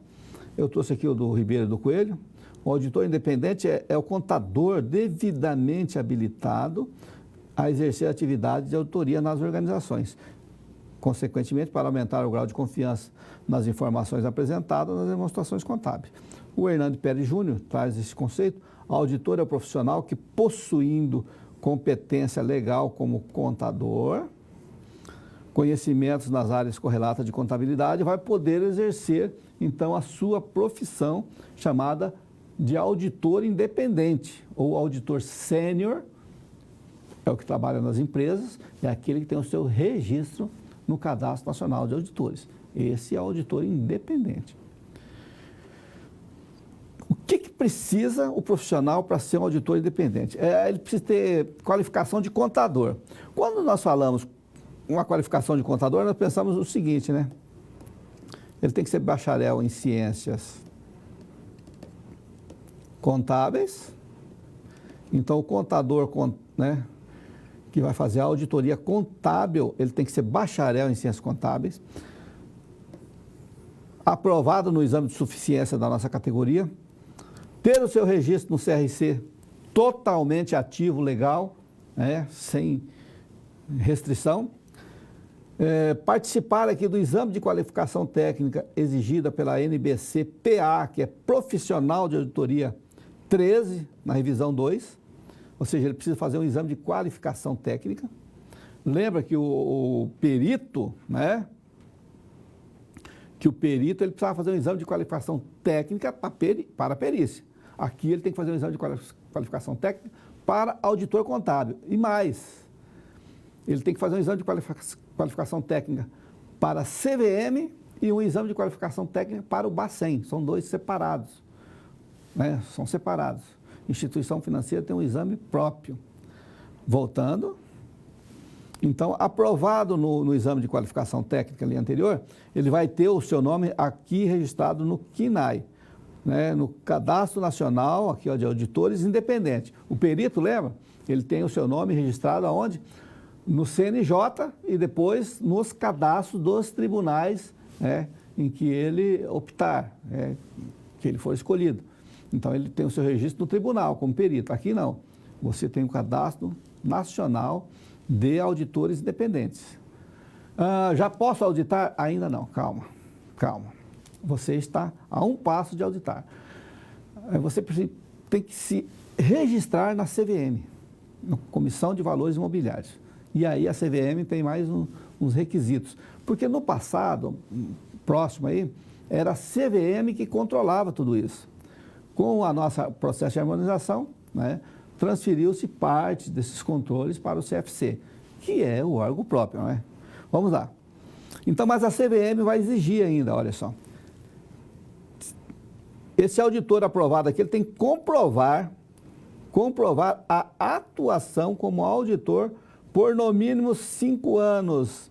Eu trouxe aqui o do Ribeiro e do Coelho. O auditor independente é o contador devidamente habilitado a exercer atividade de auditoria nas organizações. Consequentemente, para aumentar o grau de confiança nas informações apresentadas nas demonstrações contábeis. O Hernando Pérez Júnior traz esse conceito. O auditor é o profissional que, possuindo competência legal como contador, conhecimentos nas áreas correlatas de contabilidade, vai poder exercer, então, a sua profissão chamada de auditor independente ou auditor sênior, é o que trabalha nas empresas, é aquele que tem o seu registro no Cadastro Nacional de Auditores. Esse é o auditor independente. O que precisa o profissional para ser um auditor independente? Ele precisa ter qualificação de contador. Quando nós falamos uma qualificação de contador, nós pensamos o seguinte, né? Ele tem que ser bacharel em ciências contábeis. Então, o contador, né, que vai fazer a auditoria contábil, ele tem que ser bacharel em ciências contábeis, aprovado no exame de suficiência da nossa categoria, ter o seu registro no CRC totalmente ativo, legal, né, sem restrição, participar aqui do exame de qualificação técnica exigida pela NBC-PA, que é Profissional de Auditoria 13, na revisão 2, ou seja, ele precisa fazer um exame de qualificação técnica. Lembra que o perito, né? Que o perito ele precisava fazer um exame de qualificação técnica para a perícia. Aqui ele tem que fazer um exame de qualificação técnica para auditor contábil. E mais, ele tem que fazer um exame de qualificação técnica para a CVM e um exame de qualificação técnica para o Bacen. São dois separados, né? São separados. Instituição financeira tem um exame próprio. Voltando, então, aprovado no exame de qualificação técnica ali anterior, ele vai ter o seu nome aqui registrado no CNAE, né, no Cadastro Nacional aqui, ó, de Auditores Independentes. O perito, lembra? Ele tem o seu nome registrado aonde? No CNJ e depois nos cadastros dos tribunais, né, em que ele optar, que ele for escolhido. Então, ele tem o seu registro no tribunal, como perito. Aqui não. Você tem o Cadastro Nacional de Auditores Independentes. Já posso auditar? Ainda não. Calma, calma. Você está a um passo de auditar. Você tem que se registrar na CVM, na Comissão de Valores Imobiliários. E aí a CVM tem mais uns requisitos. Porque no passado, próximo aí, era a CVM que controlava tudo isso. Com o nosso processo de harmonização, né, transferiu-se parte desses controles para o CFC, que é o órgão próprio, não é? Vamos lá. Então, mas a CVM vai exigir ainda, olha só. Esse auditor aprovado aqui, ele tem que comprovar a atuação como auditor por no mínimo 5 anos,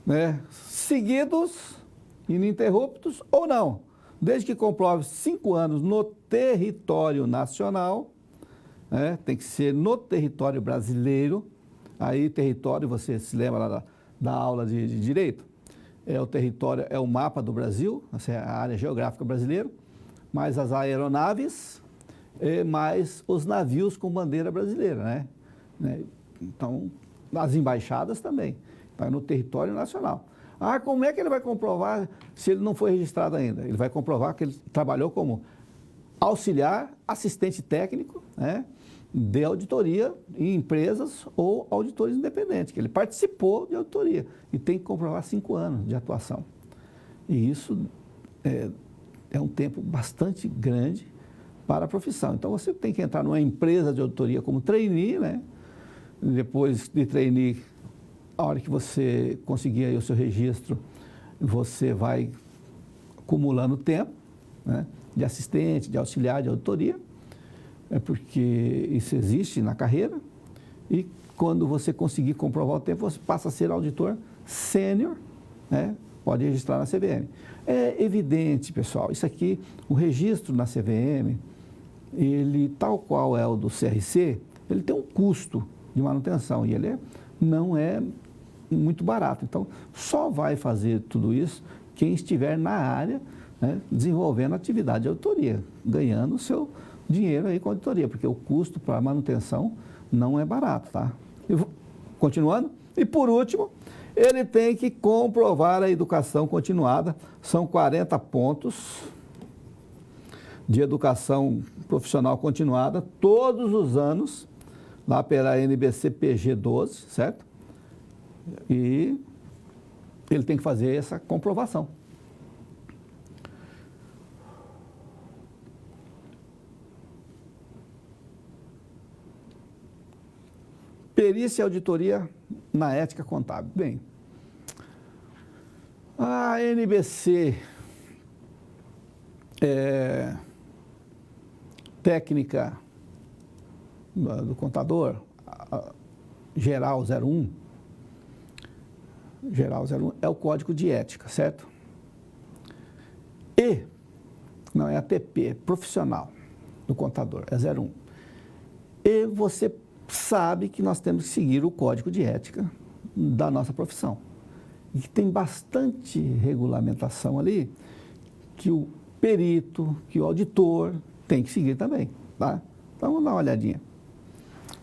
né, seguidos, ininterruptos ou não, desde que comprove 5 anos no território nacional, né, tem que ser no território brasileiro. Aí território, você se lembra lá da aula de direito? O território é o mapa do Brasil, essa é a área geográfica brasileira, mais as aeronaves, mais os navios com bandeira brasileira, né? Então, as embaixadas também, está no território nacional. Como é que ele vai comprovar se ele não foi registrado ainda? Ele vai comprovar que ele trabalhou como auxiliar, assistente técnico, né, de auditoria em empresas ou auditores independentes, que ele participou de auditoria e tem que comprovar 5 anos de atuação. E isso é um tempo bastante grande para a profissão. Então, você tem que entrar numa empresa de auditoria como trainee, né? Depois de trainee, a hora que você conseguir aí o seu registro, você vai acumulando tempo, né, de assistente, de auxiliar, de auditoria, porque isso existe na carreira, e quando você conseguir comprovar o tempo, você passa a ser auditor sênior, né, pode registrar na CVM. É evidente, pessoal, isso aqui, o registro na CVM, ele, tal qual é o do CRC, ele tem um custo de manutenção e ele não é muito barato. Então, só vai fazer tudo isso quem estiver na área, né, desenvolvendo atividade de auditoria, ganhando o seu dinheiro aí com a auditoria, porque o custo para manutenção não é barato, tá? Continuando. E por último, ele tem que comprovar a educação continuada, são 40 pontos de educação profissional continuada todos os anos, lá pela NBC PG 12, certo? E ele tem que fazer essa comprovação. Perícia e auditoria na ética contábil. Bem, a NBC técnica do contador, geral 01, é o código de ética, certo? E, não é ATP, é profissional do contador, é 01. E você sabe que nós temos que seguir o código de ética da nossa profissão. E que tem bastante regulamentação ali que o perito, que o auditor tem que seguir também, tá? Então, vamos dar uma olhadinha.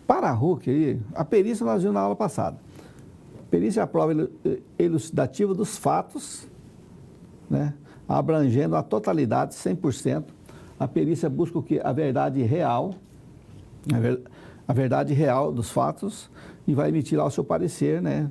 Para a RUC, a perícia nós vimos na aula passada. Perícia é a prova elucidativa dos fatos, né, abrangendo a totalidade, 100%. A perícia busca o quê? A verdade real, a verdade real dos fatos, e vai emitir lá o seu parecer, né,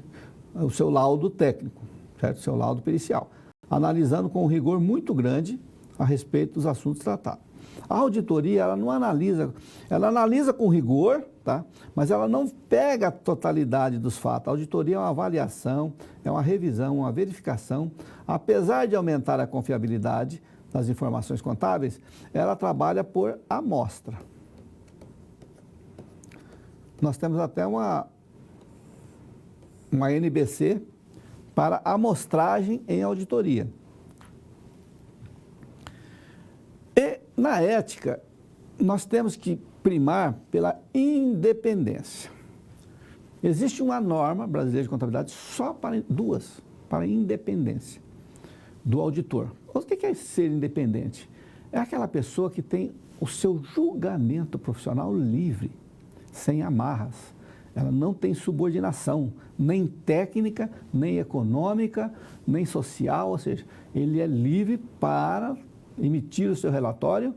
o seu laudo técnico, certo? O seu laudo pericial, analisando com um rigor muito grande a respeito dos assuntos tratados. A auditoria, ela não analisa, ela analisa com rigor, tá? Mas ela não pega a totalidade dos fatos. A auditoria é uma avaliação, é uma revisão, uma verificação. Apesar de aumentar a confiabilidade das informações contábeis, ela trabalha por amostra. Nós temos até uma NBC para amostragem em auditoria. E na ética, nós temos que primar pela independência. Existe uma norma brasileira de contabilidade só para duas, para a independência do auditor. O que é ser independente? É aquela pessoa que tem o seu julgamento profissional livre, sem amarras. Ela não tem subordinação, nem técnica, nem econômica, nem social, ou seja, ele é livre para emitir o seu relatório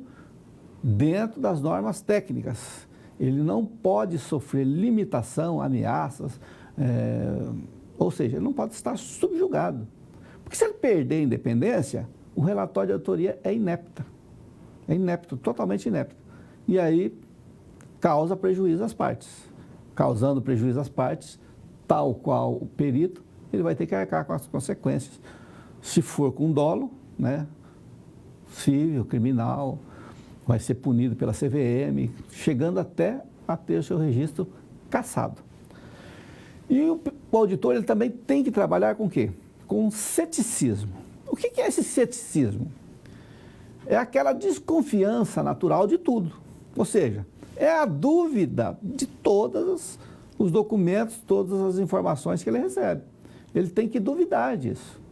dentro das normas técnicas. Ele não pode sofrer limitação, ameaças, ou seja, ele não pode estar subjugado. Porque se ele perder a independência, o relatório de auditoria é inepto. É inepto, totalmente inepto. E aí causa prejuízo às partes. Causando prejuízo às partes, tal qual o perito, ele vai ter que arcar com as consequências. Se for com dolo, né, civil, criminal, vai ser punido pela CVM, chegando até a ter o seu registro cassado. E o auditor, ele também tem que trabalhar com o quê? Com ceticismo. O que é esse ceticismo? É aquela desconfiança natural de tudo. Ou seja, é a dúvida de todos os documentos, todas as informações que ele recebe. Ele tem que duvidar disso.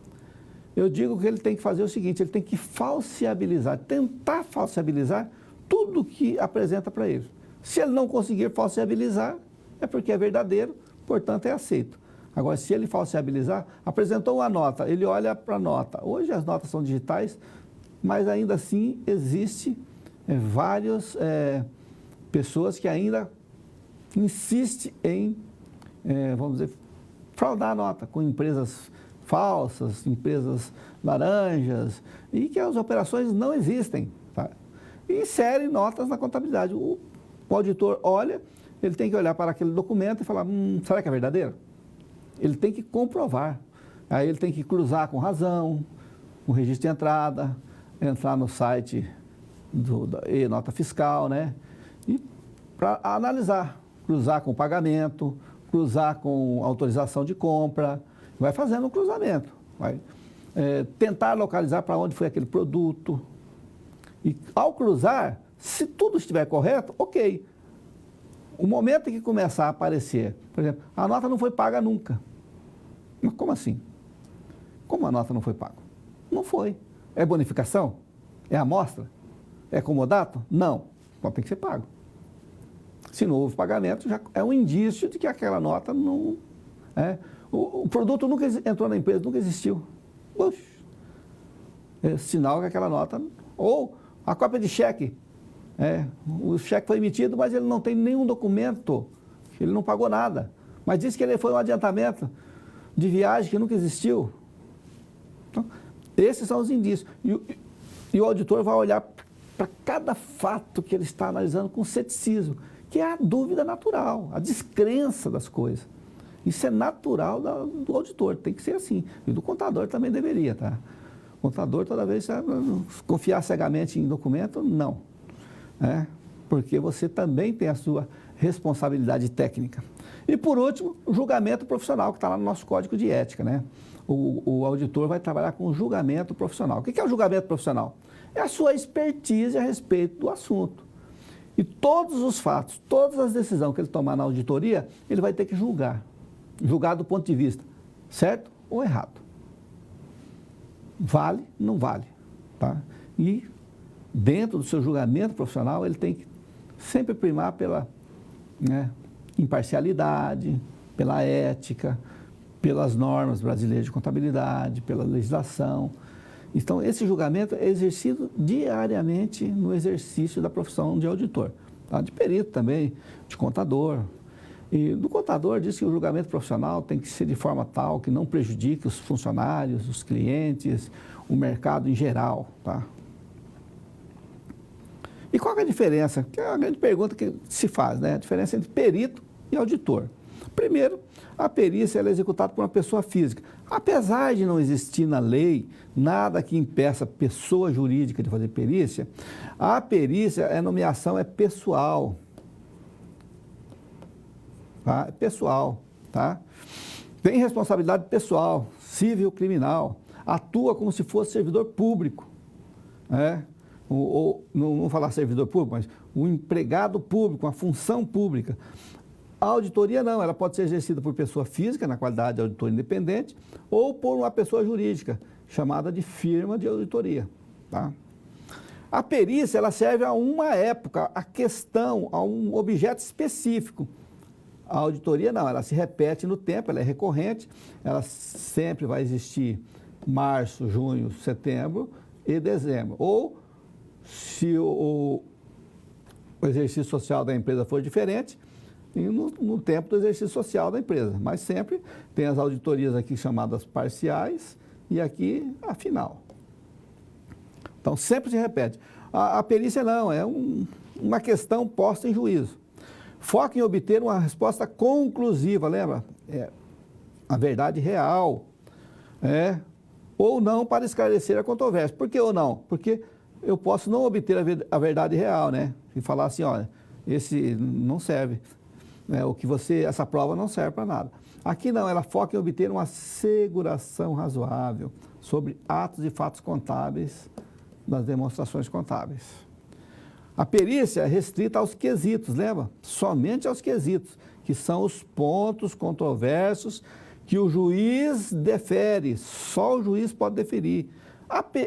Eu digo que ele tem que fazer o seguinte, ele tem que falseabilizar, tentar falseabilizar tudo que apresenta para ele. Se ele não conseguir falseabilizar, é porque é verdadeiro, portanto é aceito. Agora, se ele falseabilizar, apresentou uma nota, ele olha para a nota. Hoje as notas são digitais, mas ainda assim existe várias pessoas que ainda insistem em, vamos dizer, fraudar a nota com empresas falsas, empresas laranjas, e que as operações não existem, tá? E insere notas na contabilidade. O auditor olha, ele tem que olhar para aquele documento e falar, será que é verdadeiro? Ele tem que comprovar. Aí ele tem que cruzar com razão, o registro de entrada, entrar no site da nota fiscal, né? E para analisar, cruzar com pagamento, cruzar com autorização de compra, vai fazendo um cruzamento, vai tentar localizar para onde foi aquele produto. E ao cruzar, se tudo estiver correto, ok. O momento em que começar a aparecer, por exemplo, a nota não foi paga nunca. Mas como assim? Como a nota não foi paga? Não foi. É bonificação? É amostra? É comodato? Não. Então tem que ser pago. Se não houve pagamento, já é um indício de que aquela nota não... O produto nunca entrou na empresa, nunca existiu. Puxa, é sinal que aquela nota... Ou a cópia de cheque. O cheque foi emitido, mas ele não tem nenhum documento. Ele não pagou nada. Mas disse que ele foi um adiantamento de viagem que nunca existiu. Então, esses são os indícios. E o auditor vai olhar para cada fato que ele está analisando com ceticismo, que é a dúvida natural, a descrença das coisas. Isso é natural do auditor, tem que ser assim. E do contador também deveria, tá? O contador, toda vez, confiar cegamente em documento, não. Porque você também tem a sua responsabilidade técnica. E, por último, o julgamento profissional, que está lá no nosso código de ética, né? O auditor vai trabalhar com julgamento profissional. O que é o julgamento profissional? É a sua expertise a respeito do assunto. E todos os fatos, todas as decisões que ele tomar na auditoria, ele vai ter que julgar. Julgar do ponto de vista certo ou errado. Vale, não vale. Tá? E dentro do seu julgamento profissional, ele tem que sempre primar pela imparcialidade, pela ética, pelas normas brasileiras de contabilidade, pela legislação. Então, esse julgamento é exercido diariamente no exercício da profissão de auditor. Tá? De perito também, de contador. E do contador diz que o julgamento profissional tem que ser de forma tal que não prejudique os funcionários, os clientes, o mercado em geral. Tá? E qual é a diferença? Que é a grande pergunta que se faz, né? A diferença entre perito e auditor. Primeiro, a perícia ela é executada por uma pessoa física. Apesar de não existir na lei nada que impeça a pessoa jurídica de fazer perícia, a perícia, a nomeação é pessoal. Tá? É pessoal. Tá? Tem responsabilidade pessoal, civil, criminal. Atua como se fosse servidor público. Ou não vou falar servidor público, mas um empregado público, uma função pública. A auditoria não, ela pode ser exercida por pessoa física, na qualidade de auditor independente, ou por uma pessoa jurídica, chamada de firma de auditoria. Tá? A perícia, ela serve a uma época, a questão, a um objeto específico. A auditoria não, ela se repete no tempo, ela é recorrente, ela sempre vai existir março, junho, setembro e dezembro. Ou, se o exercício social da empresa for diferente, e no tempo do exercício social da empresa. Mas sempre tem as auditorias aqui chamadas parciais e aqui a final. Então, sempre se repete. A perícia não, é uma questão posta em juízo. Foca em obter uma resposta conclusiva, lembra? A verdade real. Ou não para esclarecer a controvérsia. Por que ou não? Porque eu posso não obter a verdade real, né? E falar assim, olha, esse não serve. Essa prova não serve para nada. Aqui não, ela foca em obter uma asseguração razoável sobre atos e fatos contábeis das demonstrações contábeis. A perícia é restrita aos quesitos, lembra? Somente aos quesitos, que são os pontos controversos que o juiz defere, só o juiz pode deferir.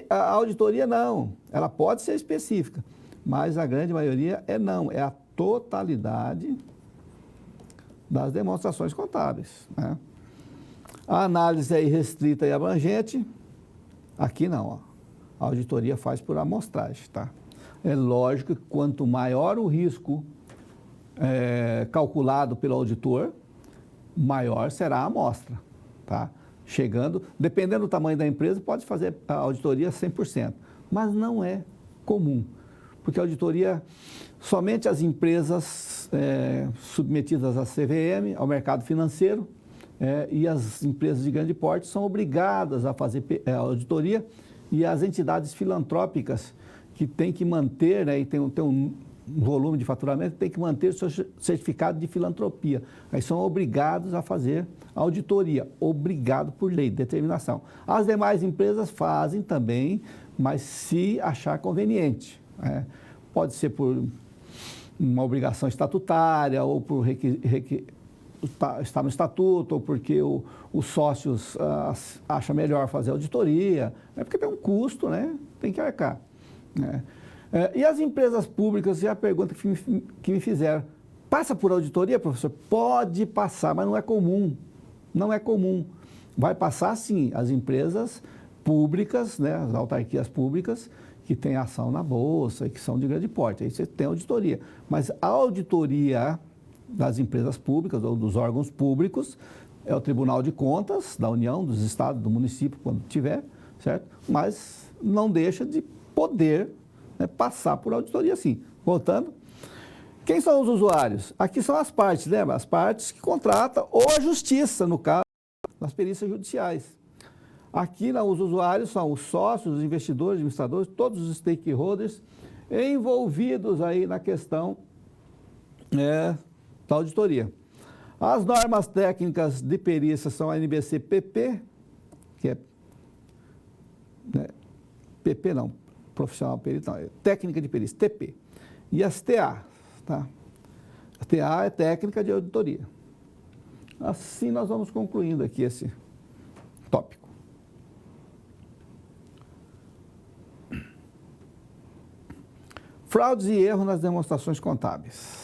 A auditoria não, ela pode ser específica, mas a grande maioria não, é a totalidade das demonstrações contábeis. Né? A análise é irrestrita e abrangente, aqui não, ó. A auditoria faz por amostragem, tá? É lógico que quanto maior o risco calculado pelo auditor, maior será a amostra, tá? Dependendo do tamanho da empresa, pode fazer a auditoria 100%, mas não é comum, porque a auditoria, somente as empresas submetidas à CVM, ao mercado financeiro, e as empresas de grande porte são obrigadas a fazer a auditoria e as entidades filantrópicas que têm que manter, né, e tem um volume de faturamento, tem que manter seu certificado de filantropia. Aí são obrigados a fazer auditoria, obrigado por lei, determinação. As demais empresas fazem também, mas se achar conveniente. Né? Pode ser por uma obrigação estatutária ou por está no estatuto, ou porque os sócios acham melhor fazer auditoria, porque tem um custo, né? Tem que arcar. Né? E as empresas públicas, é a pergunta que me fizeram, passa por auditoria, professor? Pode passar, mas não é comum. Não é comum. Vai passar, sim, as empresas públicas, né? As autarquias públicas, que têm ação na Bolsa e que são de grande porte. Aí você tem auditoria. Mas a auditoria das empresas públicas ou dos órgãos públicos é o Tribunal de Contas da União, dos Estados, do município, quando tiver, certo? Mas não deixa de poder, né, passar por auditoria, sim. Voltando, quem são os usuários? Aqui são as partes, lembra? As partes que contratam ou a justiça, no caso, das perícias judiciais. Aqui, os usuários são os sócios, os investidores, administradores, todos os stakeholders envolvidos aí na questão da auditoria. As normas técnicas de perícia são a NBC-PP, que é PP não, profissional perito, não, é técnica de perícia, TP. E as TA, tá? A TA é técnica de auditoria. Assim nós vamos concluindo aqui esse tópico. Fraudes e erros nas demonstrações contábeis.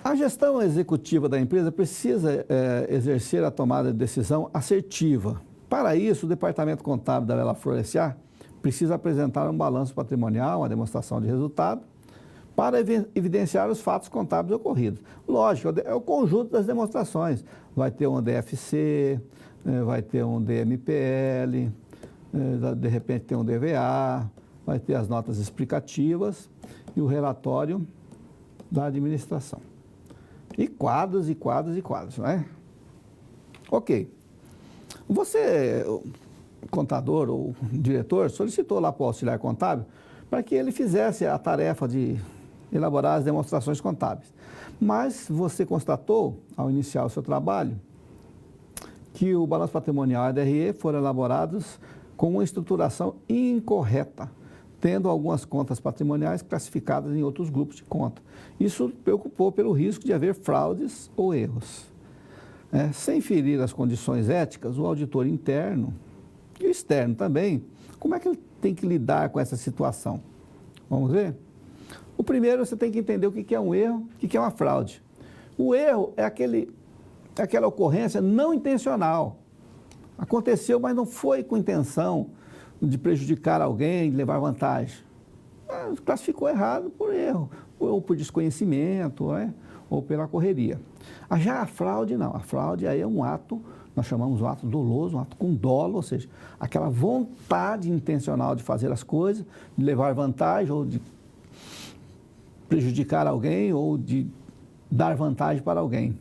A gestão executiva da empresa precisa exercer a tomada de decisão assertiva. Para isso, o Departamento Contábil da Bela Flor S.A. precisa apresentar um balanço patrimonial, uma demonstração de resultado, para evidenciar os fatos contábeis ocorridos. Lógico, é o conjunto das demonstrações. Vai ter um DFC, vai ter um DMPL, de repente tem um DVA, vai ter as notas explicativas e o relatório da administração. E quadros, e quadros, e quadros, não é? Ok. Você, contador ou diretor, solicitou lá para o auxiliar contábil para que ele fizesse a tarefa de elaborar as demonstrações contábeis. Mas você constatou, ao iniciar o seu trabalho, que o balanço patrimonial e a DRE foram elaborados com uma estruturação incorreta, tendo algumas contas patrimoniais classificadas em outros grupos de conta. Isso preocupou pelo risco de haver fraudes ou erros. Sem ferir as condições éticas, o auditor interno e o externo também, como é que ele tem que lidar com essa situação? Vamos ver? O primeiro, você tem que entender o que é um erro, o que é uma fraude. O erro é aquela ocorrência não intencional. Aconteceu, mas não foi com intenção de prejudicar alguém, de levar vantagem. Classificou errado por erro, ou por desconhecimento, ou pela correria. Já a fraude, não. A fraude aí é um ato, nós chamamos de um ato doloso, um ato com dolo, ou seja, aquela vontade intencional de fazer as coisas, de levar vantagem, ou de prejudicar alguém, ou de dar vantagem para alguém.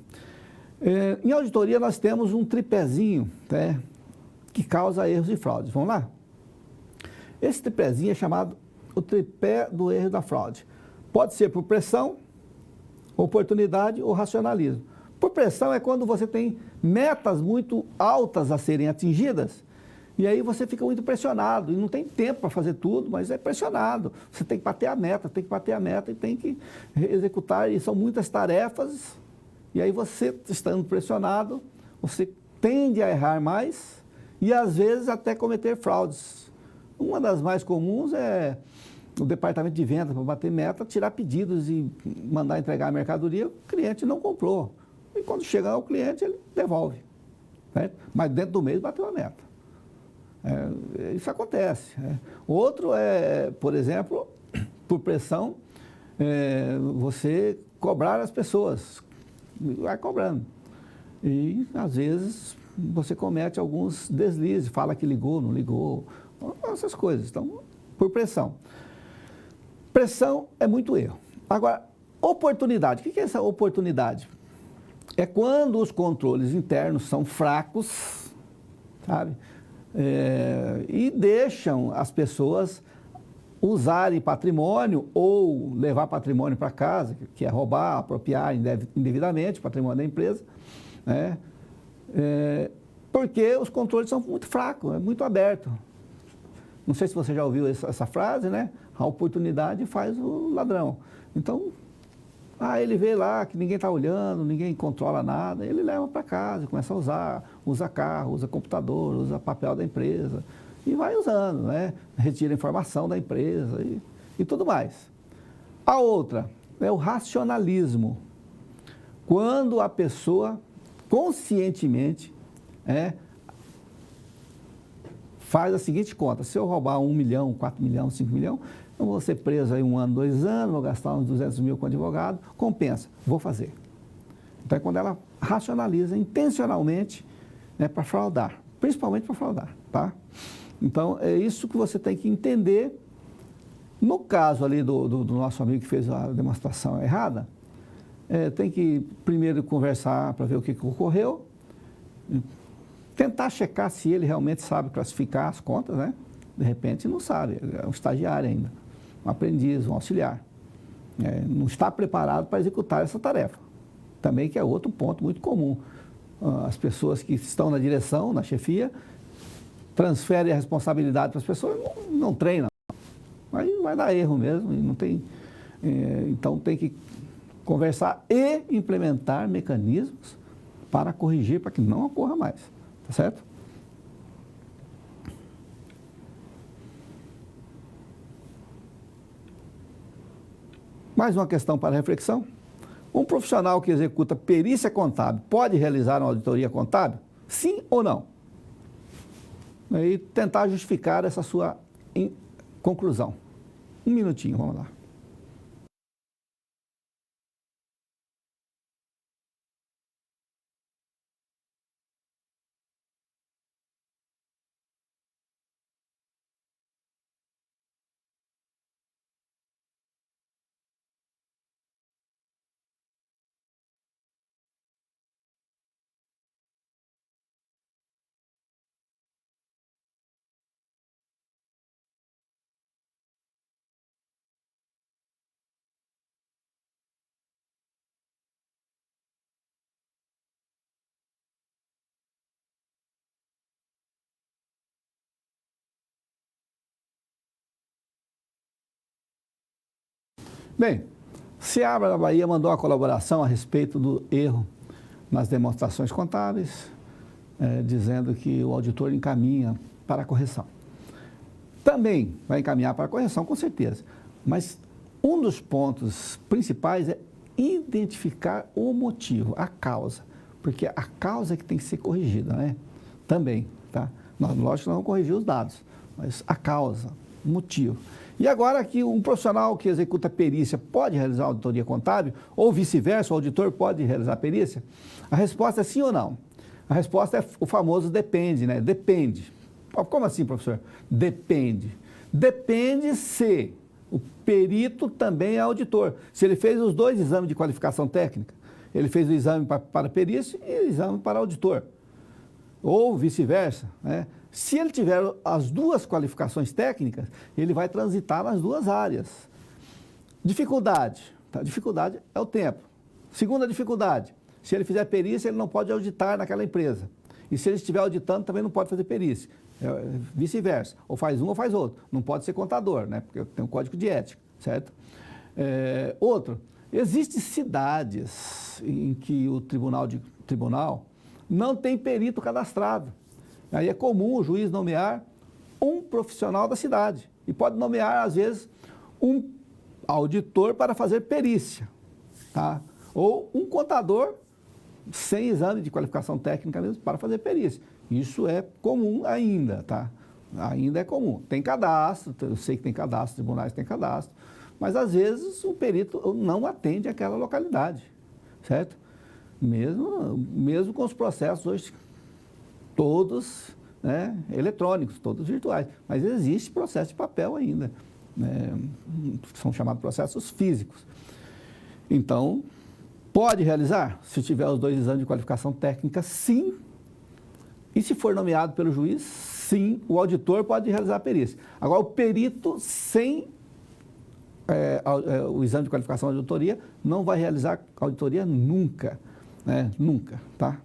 Em auditoria, nós temos um tripézinho, que causa erros e fraudes. Vamos lá? Esse tripézinho é chamado o tripé do erro e da fraude. Pode ser por pressão, oportunidade ou racionalismo. Por pressão é quando você tem metas muito altas a serem atingidas e aí você fica muito pressionado e não tem tempo para fazer tudo, mas é pressionado. Você tem que bater a meta, e tem que executar, e são muitas tarefas e aí você, estando pressionado, você tende a errar mais e às vezes até cometer fraudes. Uma das mais comuns é o departamento de vendas, para bater meta, tirar pedidos e mandar entregar a mercadoria, o cliente não comprou. E quando chegar ao cliente, ele devolve. Certo? Mas dentro do mês bateu a meta. Isso acontece. Outro é, por exemplo, por pressão, você cobrar as pessoas. Vai cobrando. E, às vezes, você comete alguns deslizes, fala que ligou, não ligou, essas coisas. Então, por pressão. Pressão é muito erro. Agora, oportunidade. O que é essa oportunidade? É quando os controles internos são fracos, sabe? e deixam as pessoas usarem patrimônio ou levar patrimônio para casa, que é roubar, apropriar indevidamente patrimônio da empresa, né? Porque os controles são muito fracos, é muito aberto. Não sei se você já ouviu essa frase, né? A oportunidade faz o ladrão. Então, ele vê lá que ninguém está olhando, ninguém controla nada, ele leva para casa, começa a usar, usa carro, usa computador, usa papel da empresa e vai usando, né? Retira informação da empresa e tudo mais. A outra é o racionalismo. Quando a pessoa conscientemente faz a seguinte conta: se eu roubar 1 milhão, 4 milhões, 5 milhões, eu vou ser preso aí 1 ano, 2 anos, vou gastar uns 200 mil com advogado, compensa, vou fazer. Então é quando ela racionaliza intencionalmente, né, para fraudar, principalmente para fraudar, tá? Então é isso que você tem que entender. No caso ali do nosso amigo que fez a demonstração errada, tem que primeiro conversar para ver o que ocorreu, tentar checar se ele realmente sabe classificar as contas, né? De repente não sabe, é um estagiário ainda, um aprendiz, um auxiliar. Não está preparado para executar essa tarefa. Também que é outro ponto muito comum. As pessoas que estão na direção, na chefia, transferem a responsabilidade para as pessoas, não treinam. Aí vai dar erro mesmo, e não tem, então tem que conversar e implementar mecanismos para corrigir, para que não ocorra mais. Tá certo? Mais uma questão para reflexão. Um profissional que executa perícia contábil pode realizar uma auditoria contábil? Sim ou não? E tentar justificar essa sua conclusão. 1 minutinho, vamos lá. Bem, Seabra da Bahia mandou uma colaboração a respeito do erro nas demonstrações contábeis, dizendo que o auditor encaminha para a correção. Também vai encaminhar para a correção, com certeza. Mas um dos pontos principais é identificar o motivo, a causa. Porque a causa é que tem que ser corrigida, né? Também, tá? Lógico que não vamos corrigir os dados, mas a causa, o motivo. E agora que um profissional que executa perícia pode realizar auditoria contábil, ou vice-versa, o auditor pode realizar perícia? A resposta é sim ou não. A resposta é o famoso depende, né? Depende. Como assim, professor? Depende. Depende se o perito também é auditor. Se ele fez os 2 exames de qualificação técnica, ele fez o exame para perícia e o exame para auditor. Ou vice-versa, né? Se ele tiver as 2 qualificações técnicas, ele vai transitar nas 2 áreas. Dificuldade. Tá? Dificuldade é o tempo. Segunda dificuldade, se ele fizer perícia, ele não pode auditar naquela empresa. E se ele estiver auditando, também não pode fazer perícia. Vice-versa. Ou faz um ou faz outro. Não pode ser contador, né? Porque tem um código de ética, certo? Outro, existem cidades em que o tribunal não tem perito cadastrado. Aí é comum o juiz nomear um profissional da cidade e pode nomear, às vezes, um auditor para fazer perícia, tá? Ou um contador sem exame de qualificação técnica mesmo para fazer perícia. Isso é comum ainda, tá? Ainda é comum. Tem cadastro, eu sei que tem cadastro, tribunais têm cadastro, mas às vezes o perito não atende àquela localidade, certo? Mesmo com os processos hoje todos, né, eletrônicos, todos virtuais, mas existe processo de papel ainda, né, são chamados processos físicos. Então, pode realizar? Se tiver os 2 exames de qualificação técnica, sim. E se for nomeado pelo juiz, sim, o auditor pode realizar a perícia. Agora, o perito sem o exame de qualificação de auditoria não vai realizar auditoria nunca, né? Nunca, tá?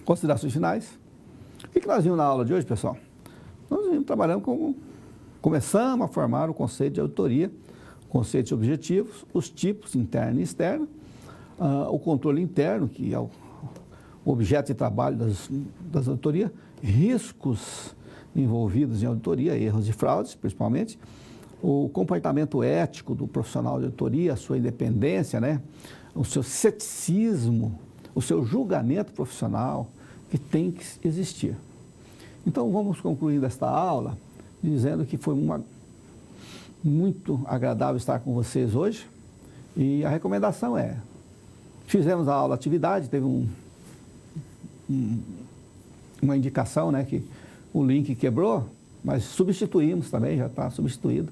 Considerações finais. O que nós vimos na aula de hoje, pessoal? Nós vimos trabalhando começamos a formar o conceito de auditoria, conceitos objetivos, os tipos interno e externo, o controle interno, que é o objeto de trabalho das auditorias, riscos envolvidos em auditoria, erros e fraudes, principalmente, o comportamento ético do profissional de auditoria, a sua independência, né? O seu ceticismo, o seu julgamento profissional, que tem que existir. Então, vamos concluindo esta aula dizendo que foi muito agradável estar com vocês hoje. E a recomendação é, fizemos a aula atividade, teve uma indicação, né, que o link quebrou, mas substituímos também, já está substituído.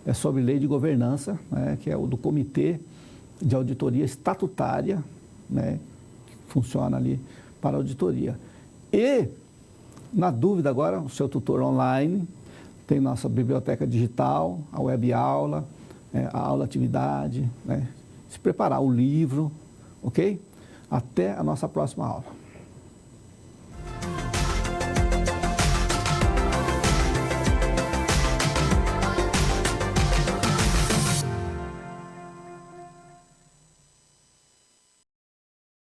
É sobre lei de governança, né, que é o do Comitê de Auditoria Estatutária, né, que funciona ali para auditoria. E, na dúvida agora, o seu tutor online, tem nossa biblioteca digital, a web aula, a aula atividade, né, se preparar, o livro, ok? Até a nossa próxima aula.